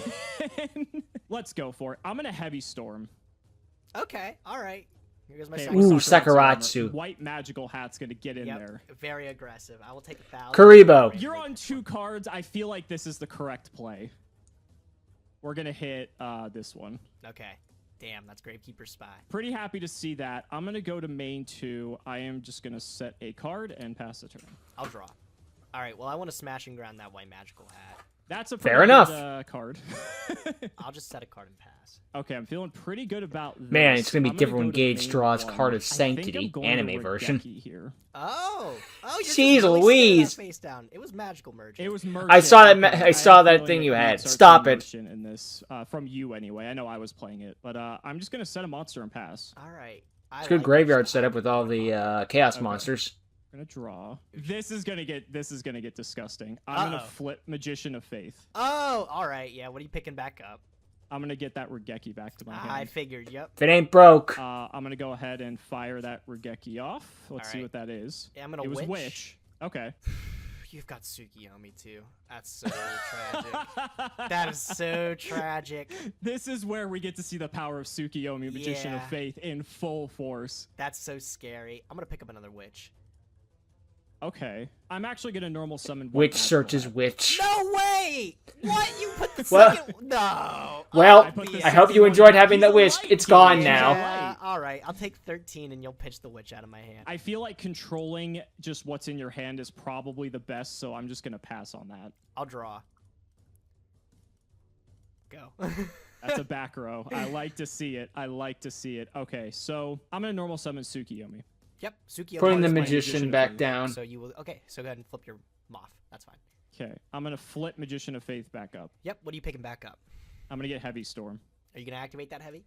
Let's go for it. I'm gonna Heavy Storm. Okay, all right. Here goes my Okay, second. Ooh, Sakuretsu armor. Sakuretsu. White magical hat's gonna get in Yep, there. very aggressive. I will take 1,000. Karibo. You're on 2 cards. I feel like this is the correct play. We're gonna hit this one. Okay. Damn, that's Gravekeeper Spy. Pretty happy to see that. I'm gonna go to main 2. I am just gonna set a card and pass the turn. I'll draw. All right, well, I want to smash and ground that white magical hat. That's a Fair pretty enough. good, card. I'll just set a card and pass. Okay, I'm feeling pretty good about this. Man, it's gonna be I'm different when go to Gage main draws 1. Card of I think Sanctity, I'm going anime to version. Regeki here. Oh, you're just Jeez really Louise. face down. It was magical merge. It was merged. I saw that. Okay, I saw have a that feeling thing you that had. start Stop seeing it. motion in this from you anyway. I know I was playing it, but I'm just gonna set a monster and pass. All right. It's a good graveyard setup with all the Chaos monsters. I'm gonna draw. This is gonna get disgusting. I'm gonna flip Magician of Faith. Oh, all right. Yeah, what are you picking back up? I'm gonna get that Regeki back to my hand. I figured, yep. If it ain't broke, I'm gonna go ahead and fire that Regeki off. Let's see Alright. what that is. Yeah, I'm gonna It was witch. Witch. Okay. You've got Tsukiyomi, too. That's so tragic. That is so tragic. This is where we get to see the power of Tsukiyomi, Magician of Yeah. Faith, in full force. That's so scary. I'm gonna pick up another witch. Okay. I'm actually gonna normal summon White Witch Magical searches Hat. witch. No way! What? You put the Well- second... No. Well, I put the I hope you second enjoyed one- having He's that wish. light, It's dude. gone He's now. light. All right. I'll take 13 and you'll pitch the witch out of my hand. I feel like controlling just what's in your hand is probably the best, so I'm just gonna pass on that. I'll draw. Go. That's a back row. I like to see it. I like to see it. Okay, so I'm gonna normal summon Tsukiyomi. Yep. Tsukiyomi. Putting the my magician Magician back of down. So you will... Okay, so go ahead and flip your moth. That's fine. Okay, I'm gonna flip Magician of Faith back up. Yep. What are you picking back up? I'm gonna get Heavy Storm. Are you gonna activate that heavy?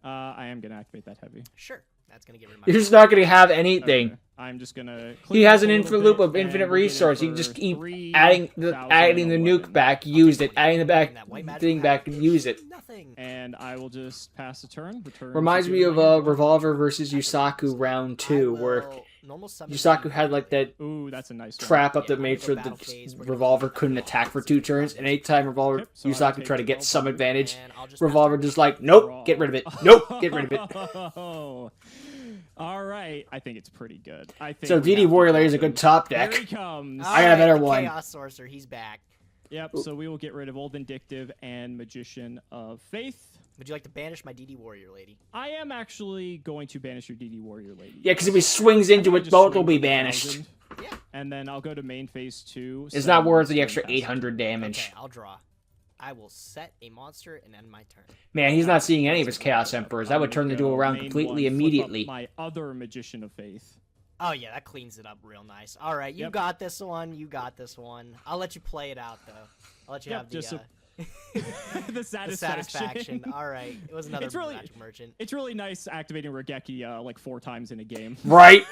I am gonna activate that Heavy. Sure. That's gonna get rid of my... You're just not gonna have anything. Okay, I'm just gonna. He clean has up an a infinite little loop bit, of infinite and we'll get in resource. You can for just keep 3,000 adding the nuke 11. back, use it, adding the back That white magic thing back, hat and use it. Nothing. And I will just pass the turn. Return. Reminds me of Revolver versus Yusaku round 2, where Yusaku had like that Ooh, that's a nice one. trap up Yeah, that made I'm sure gonna go the battle phase. We're gonna Revolver keep couldn't that attack for going. 2 turns, and anytime Revolver Yep, so I Yusaku take tried to get some 1200, advantage, And I'll just Revolver pass just like, nope, Draw. get rid of it. Nope, get rid of it. Oh, all right. I think it's pretty good. I think So we DD have Warrior to Lady is a go. good top Here deck. he comes. I got a better the one. Chaos Sorcerer, he's back. Yep. So we will get rid of Old Vindictive and Magician of Faith. Would you like to banish my DD Warrior Lady? I am actually going to banish your DD Warrior Lady. Yeah, because if he swings into it, Just both swing will be for 1,000, banished. Yeah. And then I'll go to main phase 2. It's set not a worth monster the and extra pass 800 it. damage. Okay, I'll draw. I will set a monster and end my turn. Man, he's not seeing any of his Chaos Emperors. That would turn the duel around Main completely one, flip up immediately. My other Magician of Faith. Oh, yeah, that cleans it up real nice. All right, you got this one. You got this one. I'll let you play it out, though. I'll let you have the... the satisfaction. All right, it was another magic merchant. It's really nice activating Regeki like 4 times in a game. Right?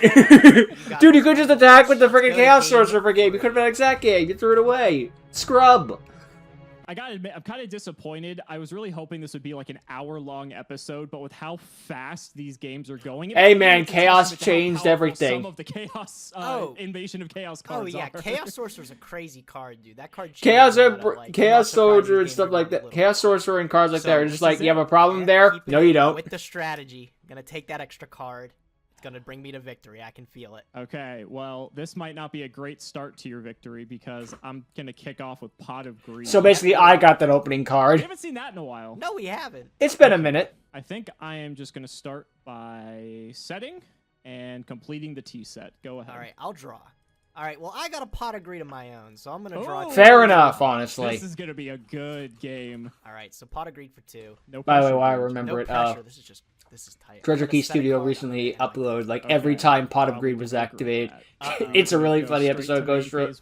Dude, you could just attack with the freaking Chaos Sorcerer for game. You could have been exact game. You threw it away. Scrub. I gotta admit, I'm kind of disappointed. I was really hoping this would be like an hour-long episode, but with how fast these games are going... Hey, man, Chaos changed everything. Some of the Chaos, Invasion of Chaos cards yeah, are. Chaos Sorcerer's a crazy card, dude. That card... Chaos Soldier and stuff like that. Chaos Sorcerer and cards like that are just like, you have a problem there? No, you don't. With the strategy, I'm gonna take that extra card. It's gonna bring me to victory. I can feel it. Okay, well, this might not be a great start to your victory because I'm gonna kick off with Pot of Greed. So basically, I got that opening card. We haven't seen that in a while. No, we haven't. It's been a minute. I think I am just gonna start by setting and completing the T set. Go ahead. All right, I'll draw. All right, well, I got a Pot of Greed of my own, so I'm gonna draw. Fair enough, honestly. This is gonna be a good game. All right, so Pot of Greed for 2. No pressure. By the way, why I remember it. Pressure. This is tight. Treasure Key Studio recently uploaded, like, every time Pot of Greed was activated. It's a really funny episode. It goes through.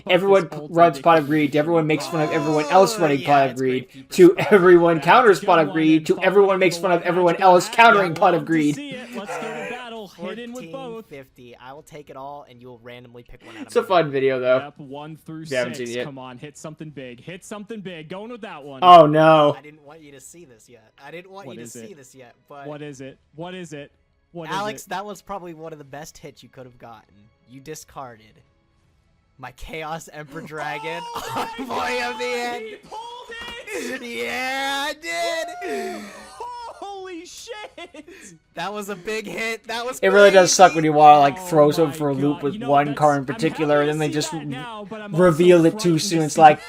Everyone runs Pot of Greed, to everyone makes fun of everyone else running Pot of Greed, to everyone counters Pot of Greed, to everyone makes fun of everyone else countering Pot of Greed. Let's go to battle. Hit in with both. 50. I will take it all, and you will randomly pick one out of It's a fun video, though. Yep, 1 through 6. Come on, hit something big. Hit something big. Going with that one. Oh, no. I didn't want you to see this yet. But... What is it? What is it? Alex, that was probably one of the best hits you could have gotten. You discarded my Chaos Emperor Dragon. Envoy of the End. He pulled it! Yeah, I did! Holy shit! That was a big hit. That was It really does suck when you want to, like, throw Oh someone for a loop with one card in particular, and then they just reveal reveal it too soon. It's like,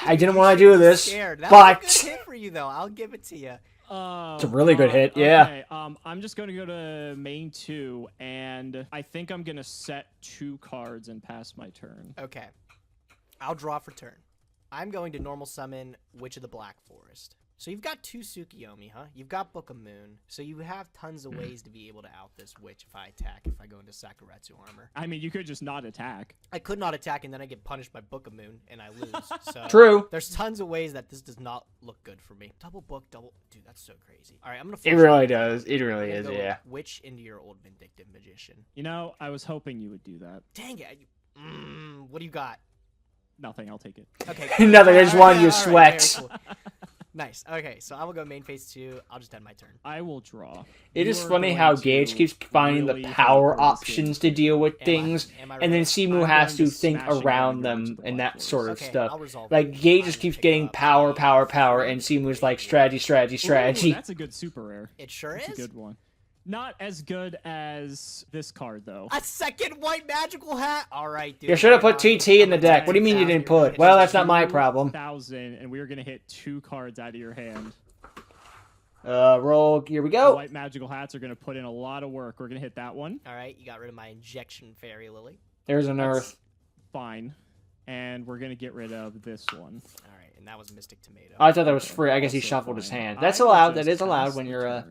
I didn't want to do this, That but... was a good hit for you, though. I'll give it to you. It's a really good hit, yeah. Okay, I'm just going to go to main 2, and I think I'm going to set 2 cards and pass my turn. Okay. I'll draw for turn. I'm going to normal summon Witch of the Black Forest. So you've got 2 Tsukiyomi, huh? You've got Book of Moon. So you have tons of ways to be able to out this witch if I attack, if I go into Sakuretsu armor. I mean, you could just not attack. I could not attack, and then I get punished by Book of Moon, and I lose. So True. There's tons of ways that this does not look good for me. Double book, double... Dude, that's so crazy. All right, I'm going to... It really does. It really is, yeah. Witch into your old Vindictive Magician. You know, I was hoping you would do that. Dang it. What do you got? Nothing, I'll take it. Okay. Nothing, I just wanted you to sweat. Cool. Nice. Okay, so I will go main phase 2. I'll just end my turn. I will draw. It is funny how Gage keeps finding the power options to deal with things, and then Simu has to think around them and that sort of stuff. Like, Gage just keeps getting power, and Simu's like, strategy. Ooh, that's a good super rare. It sure is. That's a good one. Not as good as this card, though. A second white magical hat? Alright, dude. You should have put TT in the deck. What do you mean you didn't put? Well, that's not my problem. 1,000, and we are going to hit 2 cards out of your hand. Roll. Here we go. The white magical hats are going to put in a lot of work. We're going to hit that one. Alright, you got rid of my Injection Fairy Lily. There's an Earth. Fine. And we're going to get rid of this one. Alright, and that was Mystic Tomato. I thought that was free. I guess he shuffled his hand. That's allowed. That is allowed when you're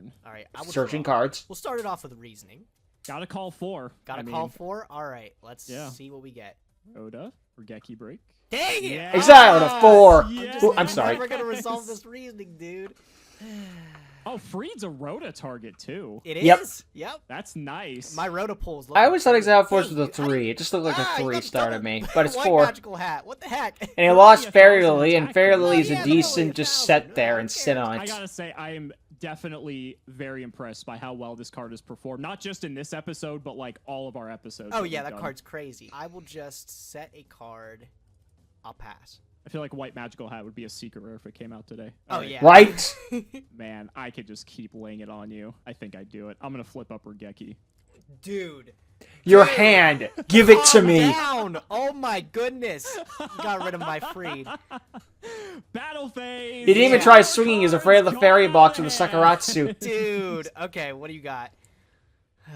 searching cards. We'll start it off with reasoning. Gotta call 4. Call 4? Alright, let's see what we get. Oda, Regeki Break. Dang it! Yeah. Exile to 4! Yes. Ooh, I'm sorry. We're gonna resolve this reasoning, dude. Oh, Freed's a Rhoda target, too. It is? Yep. That's nice. My Rhoda pulls. I always thought Exile Force was a 3. It just looked like a 3-star to me. But it's 4. Magical hat. What the heck? And he lost Fairy Lily, and Fairy Lily is a decent just set there and sit on I it. gotta say, I am definitely very impressed by how well this card has performed. Not just in this episode, but like all of our episodes. Oh yeah, that card's crazy. I will just set a card. I'll pass. I feel like White Magical Hat would be a secret rare if it came out today. Oh, yeah. Right? Man, I could just keep laying it on you. I think I'd do it. I'm going to flip up Regeki. Dude. Your hand. Give it to me. Down. Oh, my goodness. You got rid of my Freed. Battle phase. He didn't even try swinging. He's afraid of the fairy box with the Sakuratsu. Dude. Okay, what do you got?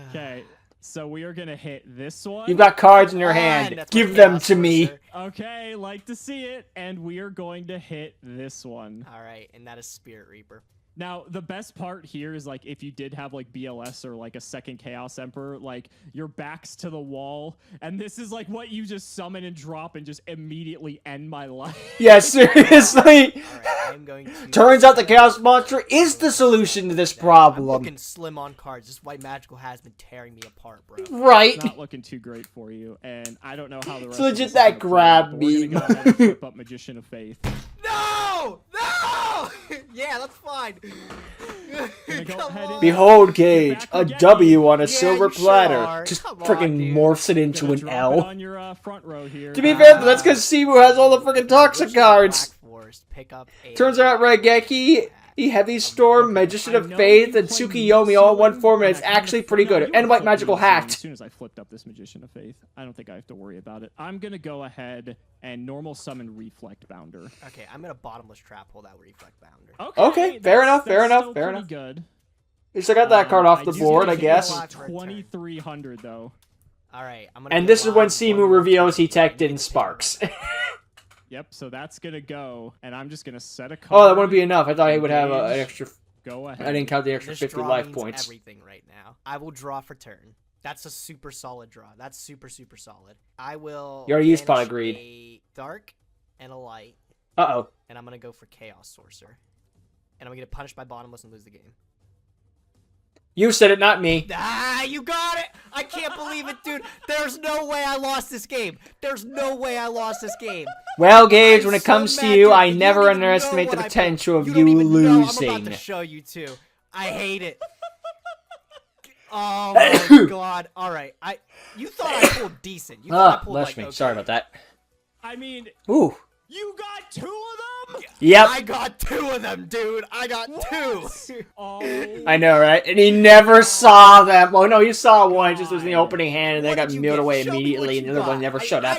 Okay. So we are going to hit this one. You've got cards in your hand. Give them to me. Okay, like to see it. And we are going to hit this one. All right, and that is Spirit Reaper. Now, the best part here is, like, if you did have, like, BLS or, like, a second Chaos Emperor, like, your back's to the wall, and this is, like, what you just summon and drop and just immediately end my life. Yeah, seriously. Alright, I'm going to... Turns out the Chaos Monster is the solution to this I'm problem. looking slim on cards. This White Magical has been tearing me apart, bro. Right. Not looking too great for you, and I don't know how the rest It's legit of this is that gonna play grab out, but we're meme. gonna go ahead and flip up Magician of Faith. No! No! Yeah, that's fine. Gonna go Come ahead and- on. Behold, Gage, a W on a Yeah, silver you sure platter. are. Just Come on, freaking dude. morphs it into Gonna an drop it L. on your front row here. To be fair, though, that's because Simu has all the freaking toxic Magician of cards. Black Forest, pick up a- Turns out Regeki, Heavy Storm, Magician of Faith, and Tsukiyomi all in one form, and it's actually pretty good. And White Magical As Hacked. soon as I flipped up this Magician of Faith, I don't think I have to worry about it. I'm gonna go ahead and normal summon Reflect Bounder. Okay, I'm gonna bottomless trap hold out Reflect Bounder. Okay, fair enough, fair enough, still fair pretty enough. Good. At least I got that card off the do board, get I a guess. hit of 2,300 though. Alright, I'm gonna And go this is when wild Simu one reveals he more time. teched in Sparks. Yep, so that's gonna go, and I'm just gonna set a card. Oh, that wouldn't be enough. I thought he would have an extra... Go ahead. I didn't count the extra This 50 draw life means points. everything right now. I will draw for turn. That's a super solid draw. That's super, super solid. I will... You already used Pot of banish Greed. a dark and a light, Uh-oh. and I'm gonna go for Chaos Sorcerer. And I'm gonna get punished by bottomless and lose the game. You said it, not me. Ah, you got it! I can't believe it, dude. There's no way I lost this game. There's no way I lost this game. Well, Gage, when I'm it comes so to mad, you, dude. I You never don't even know underestimate the what I potential of You you don't even know. I'm losing. about to show you, too. I hate it. Oh, my God. All right. You thought I pulled decent. You thought I pulled, bless like, me. okay. Sorry about that. I mean, Ooh. you got 2 of them? Yep. I got 2 of them, dude. I got 2. Oh, I know, right? And he never saw them. Well, no, he saw one. It just was in the opening hand, and then What got did you milled get? away Show me immediately, what and the you other one got. never showed up.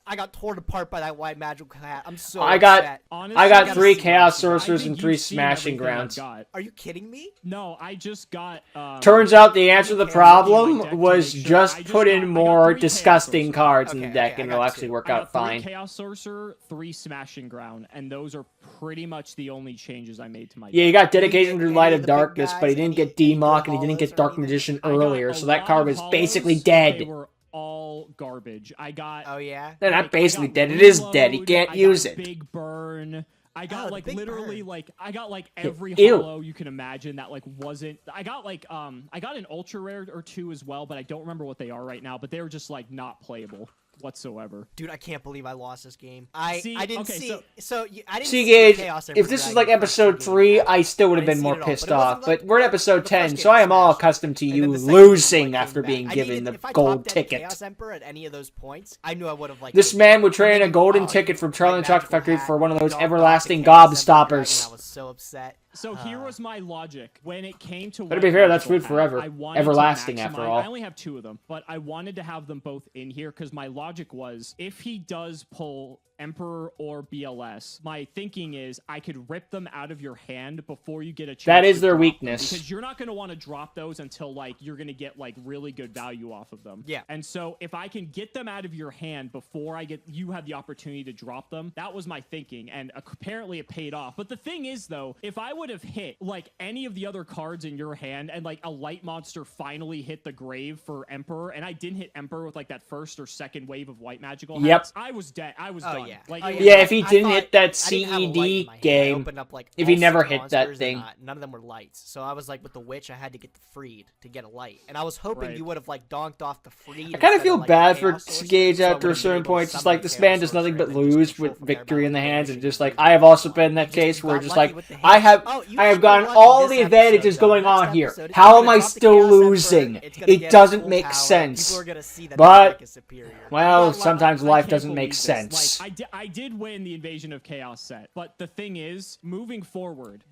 I got torn apart by that White Magical Hat. I'm so I got- upset. honestly, I got gotta 3 see Chaos what Sorcerers I and think 3 you've seen Smashing everything I've Grounds. got. Are you kidding me? No, I just got. Turns out the answer to the Okay, problem deck to was make sure. just I just put got- in I got more 3 Chaos disgusting Sorcerers. cards in the Okay, deck, okay, and I it'll got actually 2. work I got out 3 fine. Chaos Sorcerer, 3 Smashing Ground, and those are pretty much the only changes I made to my. Yeah, deck. you got Dedication get to Light any of of the big Darkness, but he guys, didn't any get D-Mock, good and he didn't hollows get or Dark anything? Magician I got earlier, a so that lot card of was hollows, basically but dead. They were all garbage. I got. Oh, yeah? They're like, not basically I got dead. It is dead. He Reload, can't I got use it. Big Burn. I got Oh, the like Big literally Burn. like I got like every Ew. hollow you can imagine that like wasn't. I got like I got an ultra rare or 2 as well, but I don't remember what they are right now. But they were just like not playable whatsoever. Dude, I can't believe I lost this game. See, I didn't okay, see. I didn't See, see Gage, Chaos if Emperor this is Dragon like first episode game. 3, I still would have I been didn't more see it at all, pissed but it wasn't off. like But we're at the episode first 10, game so I am all Smash. accustomed to And you then the second game, losing like, after came being back. I given needed- the if I gold topped any ticket. Chaos Emperor at any of those points, I knew I would have like. This been- man would trade and a then, golden oh, ticket from Charlie and the White Chocolate Factory Magical for one of Hat, those dogged everlasting off the Chaos Emperor Dragon, gobstoppers. I was so upset. So here was my logic when it came to. But to White be fair, that's Magical food forever. Hat, I wanted to Everlasting, after maximize- all. I only have 2 of them, but I wanted to have them both in here because my logic was if he does pull Emperor or BLS, my thinking is I could rip them out of your hand before you get a chance. That is to their drop them, weakness. because you're not going to want to drop those until like you're going to get like really good value off of them. Yeah. And so if I can get them out of your hand before you have the opportunity to drop them, that was my thinking, and apparently it paid off. But the thing is though, if I would have hit like any of the other cards in your hand and like a light monster finally hit the grave for Emperor, and I didn't hit Emperor with like that first or second wave of White Magical Yep. hats, I was dead. I was Oh, done. yeah. Like, Oh, it was Yeah, like- if he I didn't thought- hit that I didn't have a light in CED my hand. I game, opened up, like, if he all never 6 hit that monsters, thing. and none of them were lights. So I was like, with the witch, I had to get the freed to get a light, and I was hoping Right. you would have like donked off the freed. I kind of instead feel like, bad the for Chaos Sorcerer, Gage so I after a would've been certain able to point. It's just summon like this Chaos man does Sorcerer nothing but and then just lose control with from there victory by in the like hands, and elimination just like and I have also been in that just case where got just lucky like with the I hits. have Oh, you I have got gotten lucky all this the episode, advantages though. going Next on here. episode, if How you're am gonna I drop the still Chaos Emperor, losing? it's gonna It get doesn't full make power. sense. People are gonna see that But- the deck is superior. Well, Like, sometimes I life can't doesn't believe make this. sense. Like, I did win the Invasion of Chaos set, but the thing is, moving forward,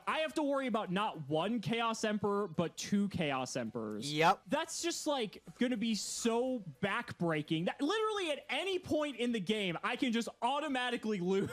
I have to worry about not 1 Chaos Emperor, but 2 Chaos Emperors. Yep. That's just like gonna be so backbreaking that literally at any point in the game, I can just automatically lose.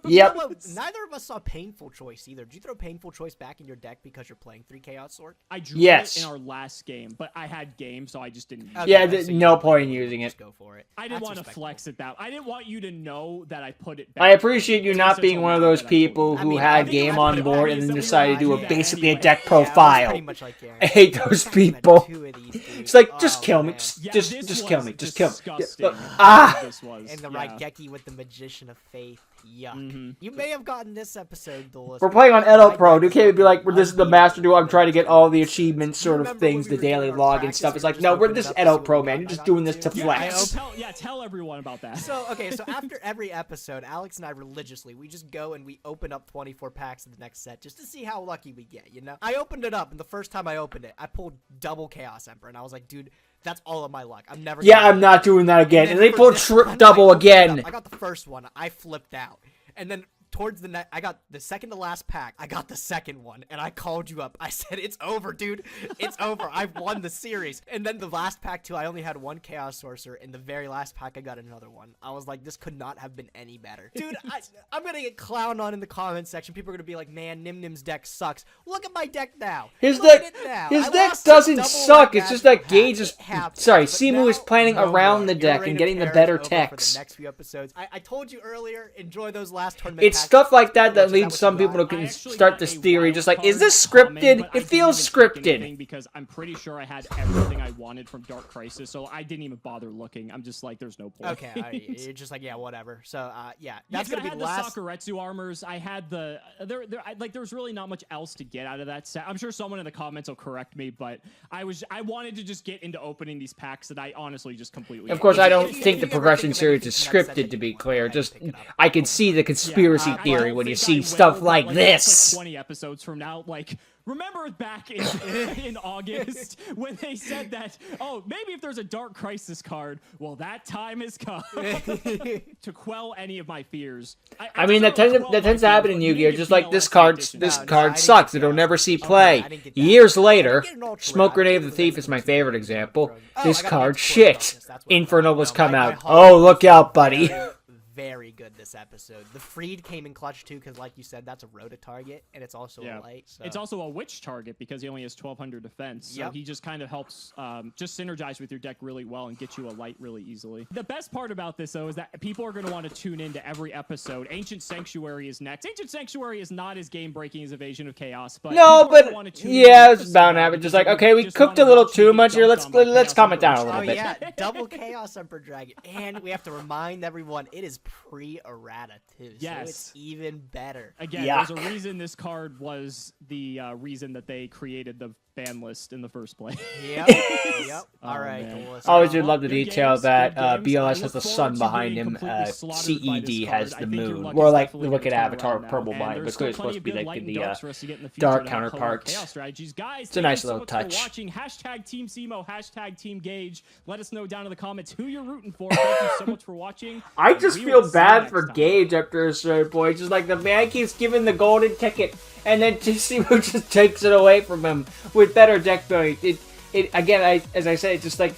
Yep. Neither of us saw Painful Choice either. Did you throw Painful Choice back in your deck because you're playing 3 Chaos Sword? I drew Yes. it in our last game, but I had game, so I just didn't. Okay, Yeah, so you no didn't play point in it. using it. Just go for it. I didn't That's want to respectable. flex it that. I didn't want you to know that I put it back. I appreciate you It's not such being a one of lot those that I told you. people I who mean, I had think game I on put it board obvious and then that we decided to do were a live basically a anyway. deck Yeah, it was profile. pretty much like Garen. I hate those Stacking like people. 2 of these, dude. It's like, just Oh, kill me. man. Yeah, Just this kill was me. Just kill me. disgusting. Ah! This was. And the yeah. Raigeki with the Magician of Faith. Yuck. Mhm. You may have gotten this episode, Duelist. We're playing on Edo Pro. Dude Duke would be like, this is the master duel. I'm trying to get all the achievements, sort of things, the daily log and stuff. It's like, no, we're this Edo Pro, man. You're just doing this to flex. Tell everyone about that. So, okay, so after every episode, Alex and I religiously, we just go and we open up 24 packs of the next set just to see how lucky we get, you know? I opened it up, and the first time I opened it, I pulled double Chaos Emperor, and I was like, dude, that's all of my luck. I'm never Yeah, gonna I'm not doing that again. And they for pulled this one, double I opened it again. up. I got the first one. I flipped out. And then towards the next, I got the second to last pack. I got the second one, and I called you up. I said, "It's over, dude. It's over. I've won the series." And then the last pack too, I only had one Chaos Sorcerer. In the very last pack, I got another one. I was like, "This could not have been any better, dude." I'm gonna get clowned on in the comment section. People are gonna be like, "Man, Nim's deck sucks." Look at my deck now. His Look deck, at it now. his I deck lost to doesn't double suck. red It's just magic that Gage pack. is, It happens. sorry, But Simu now, is planning no around more. the Your deck reign and of getting the terror is better over for the techs. next few episodes. I told you earlier, enjoy those last tournament It's packs. stuff like that that Is leads what some you people got? to I actually start got this a theory, wild just like, is card this comment, scripted? but I It didn't feels even take scripted. anything because I'm pretty sure I had everything I wanted from Dark Crisis, so I didn't even bother looking. I'm just like, there's no point. Okay, you're just like, yeah, whatever. So, yeah, That's that's gonna be I had the last. the Sakuretsu armors. I had the there was really not much else to get out of that set. I'm sure someone in the comments will correct me, but I wanted to just get into opening these packs that I honestly just completely. Of course, I don't If you think the ever progression think of series anything is from that set scripted, that to you be want, clear. go ahead Just, and pick it up. I can see the conspiracy I theory don't when you think see I stuff will, like but, that's this. 20 episodes from now, like. Remember back in in August when they said that, oh, maybe if there's a Dark Crisis card, well, that time has come to quell any of my fears. I mean, that tends to happen in Yu-Gi-Oh! Just like this card I sucks. didn't It'll get never that. see Okay, play. I didn't get that. Years I later, didn't get an ultra Smoke rare. Grenade I of the didn't Thief get is my an favorite ultra example. rare. Oh, This I got card, an Exploding shit. Darkness, that's what it Inferno was. was No, come my out. Hollow Oh, look was out, buddy. Very good this episode. The Freed came in clutch too, because like you said, that's a Rota target, and it's also a light. So. It's also a witch target because he only has 1200 defense. So Yep. he just kind of helps just synergize with your deck really well and get you a light really easily. The best part about this, though, is that people are going to want to tune into every episode. Ancient Sanctuary is next. Ancient Sanctuary is not as game-breaking as Evasion of Chaos, but No, people are gonna but wanna tune yeah, into it's bound to happen. Just like, okay, we cooked a little too much here. Let's calm it down a little Oh bit. yeah, double Chaos Emperor Dragon, and we have to remind everyone it is pre-errata too, so Yes. it's even better. Again, Yuck. there's a reason this card was the reason that they created the ban list in the first place. Yep. Yep. All right. man. Cool. Always So- would love the Good detail games, that good games. BLS I has the look sun forward to behind getting him. completely slaughtered by this CED card. has I the think your moon. luck More is like, definitely look at gonna turn Avatar around now. Purple And Mind, there's but still clearly it's supposed plenty to be of good like light and the darks for us to get in the future dark to have counterparts. chaos strategies. Guys, It's a thank nice you so little much touch. for watching. Hashtag Team Simo, hashtag Team Gage. Let us know down in the comments who you're rooting for. Thank you so much for watching. I and just we feel will see you bad next for time. Gage after a certain point. Just like the man keeps giving the golden ticket, and then Simu just takes it away from him with better deck building. Again, as I said, it's just like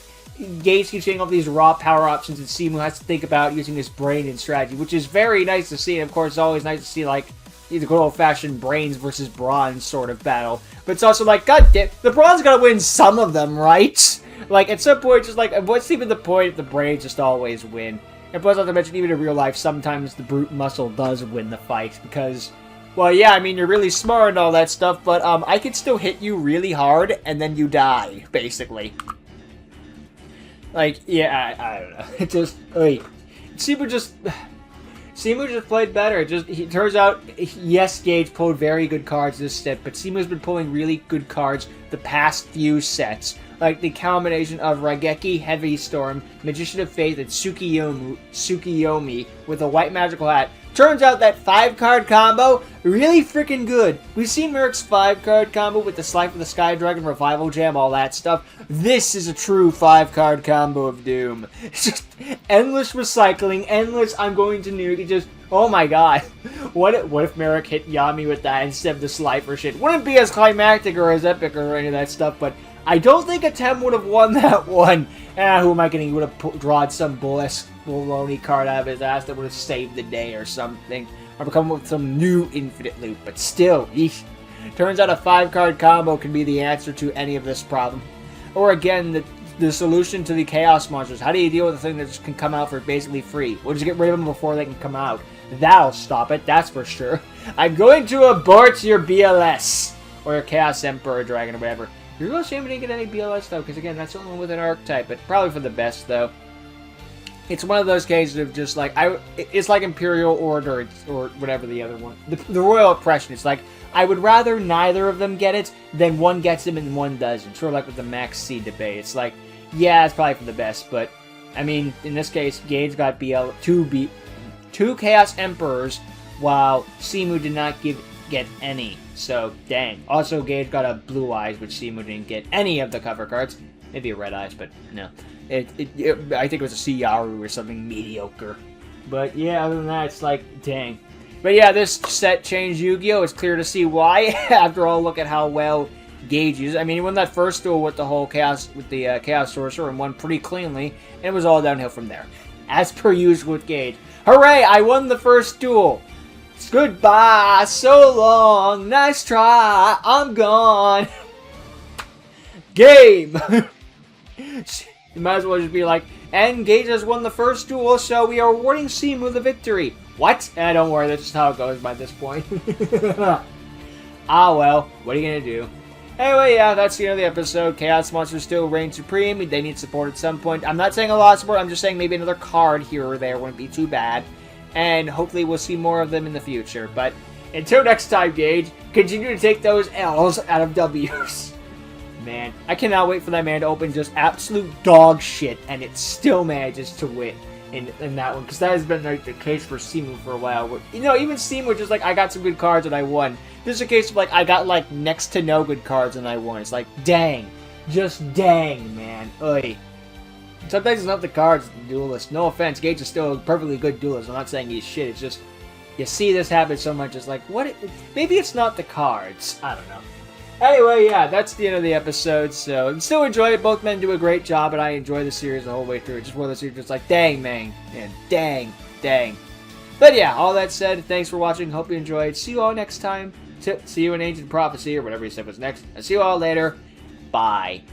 Gage keeps getting all these raw power options, and Simu has to think about using his brain and strategy, which is very nice to see. And of course, it's always nice to see like the good old-fashioned brains versus bronze sort of battle. But it's also like, god damn, the bronze gotta win some of them, right? Like at some point, just like what's even the point if the brains just always win? And plus, not to mention, even in real life, sometimes the brute muscle does win the fight because, well, yeah, I mean, you're really smart and all that stuff, but I can still hit you really hard and then you die, basically. Like, yeah, I don't know. It just, like, Simu just played better. It turns out, yes, Gage pulled very good cards this set, but Simu's been pulling really good cards the past few sets. Like the combination of Raigeki, Heavy Storm, Magician of Faith, and Tsukiyomi with a white magical hat. Turns out that 5-card combo, really freaking good. We've seen Merc's 5-card combo with the Slife of the Sky Dragon, Revival Gem, all that stuff. This is a true 5-card combo of doom. It's just endless recycling, endless I'm going to nuke, it just, oh my god. What if Merrick hit Yami with that instead of the Slifer shit? Wouldn't be as climactic or as epic or any of that stuff, but I don't think Atem would have won that one. Who am I kidding? He would have drawn some baloney card out of his ass that would have saved the day or something. Or come up with some new infinite loop. But still, eesh. Turns out a 5-card combo can be the answer to any of this problem. Or again, the solution to the Chaos Monsters. How do you deal with a thing that just can come out for basically free? We'll just get rid of them before they can come out. That'll stop it, that's for sure. I'm going to abort your BLS. Or your Chaos Emperor Dragon or whatever. You're really shame we didn't get any BLS though, because again, that's the only one with an archetype, but probably for the best though. It's one of those cases of just like, it's like Imperial Order or whatever the other one. The Royal Oppression, it's like, I would rather neither of them get it than one gets them and one doesn't. Sort of like with the Max C debate. It's like, yeah, it's probably for the best, but I mean, in this case, Gage got two Chaos Emperors, while Simu did not get any. So, dang. Also, Gage got a Blue Eyes, which Simu didn't get any of the cover cards. Maybe a Red Eyes, but no. I think it was a Ciaru or something mediocre. But yeah, other than that, it's like, dang. But yeah, this set changed Yu-Gi-Oh! It's clear to see why, after all, look at how well Gage is. I mean, he won that first duel with the whole Chaos, with the Chaos Sorcerer, and won pretty cleanly, and it was all downhill from there. As per usual with Gage. Hooray, I won the first duel! Goodbye, so long, nice try, I'm gone. Game! You might as well just be like, and Gage has won the first duel, so we are awarding Simu the victory. What? Don't worry, that's just how it goes by this point. Ah well, what are you gonna do? Anyway, yeah, that's the end of the episode. Chaos Monsters still reign supreme. They need support at some point. I'm not saying a lot of support, I'm just saying maybe another card here or there wouldn't be too bad. And hopefully we'll see more of them in the future. But until next time, Gage, continue to take those L's out of W's. Man, I cannot wait for that man to open just absolute dog shit, and it still manages to win in that one. Because that has been like the case for Simu for a while. Where, you know, even Simu just like, I got some good cards and I won. This is a case of like, I got like next to no good cards and I won. It's like, dang. Just dang, man. Oy. Sometimes it's not the cards, it's the duelist. No offense, Gage is still a perfectly good duelist. I'm not saying he's shit. It's just, you see this happen so much. It's like, what? Maybe it's not the cards. I don't know. Anyway, yeah, that's the end of the episode. So, I still enjoy it. Both men do a great job, and I enjoy the series the whole way through. It's just one of those series just like, dang, man. And dang, dang. But yeah, all that said, thanks for watching. Hope you enjoyed. See you all next time. See you in Ancient Prophecy, or whatever you said was next. And see you all later. Bye.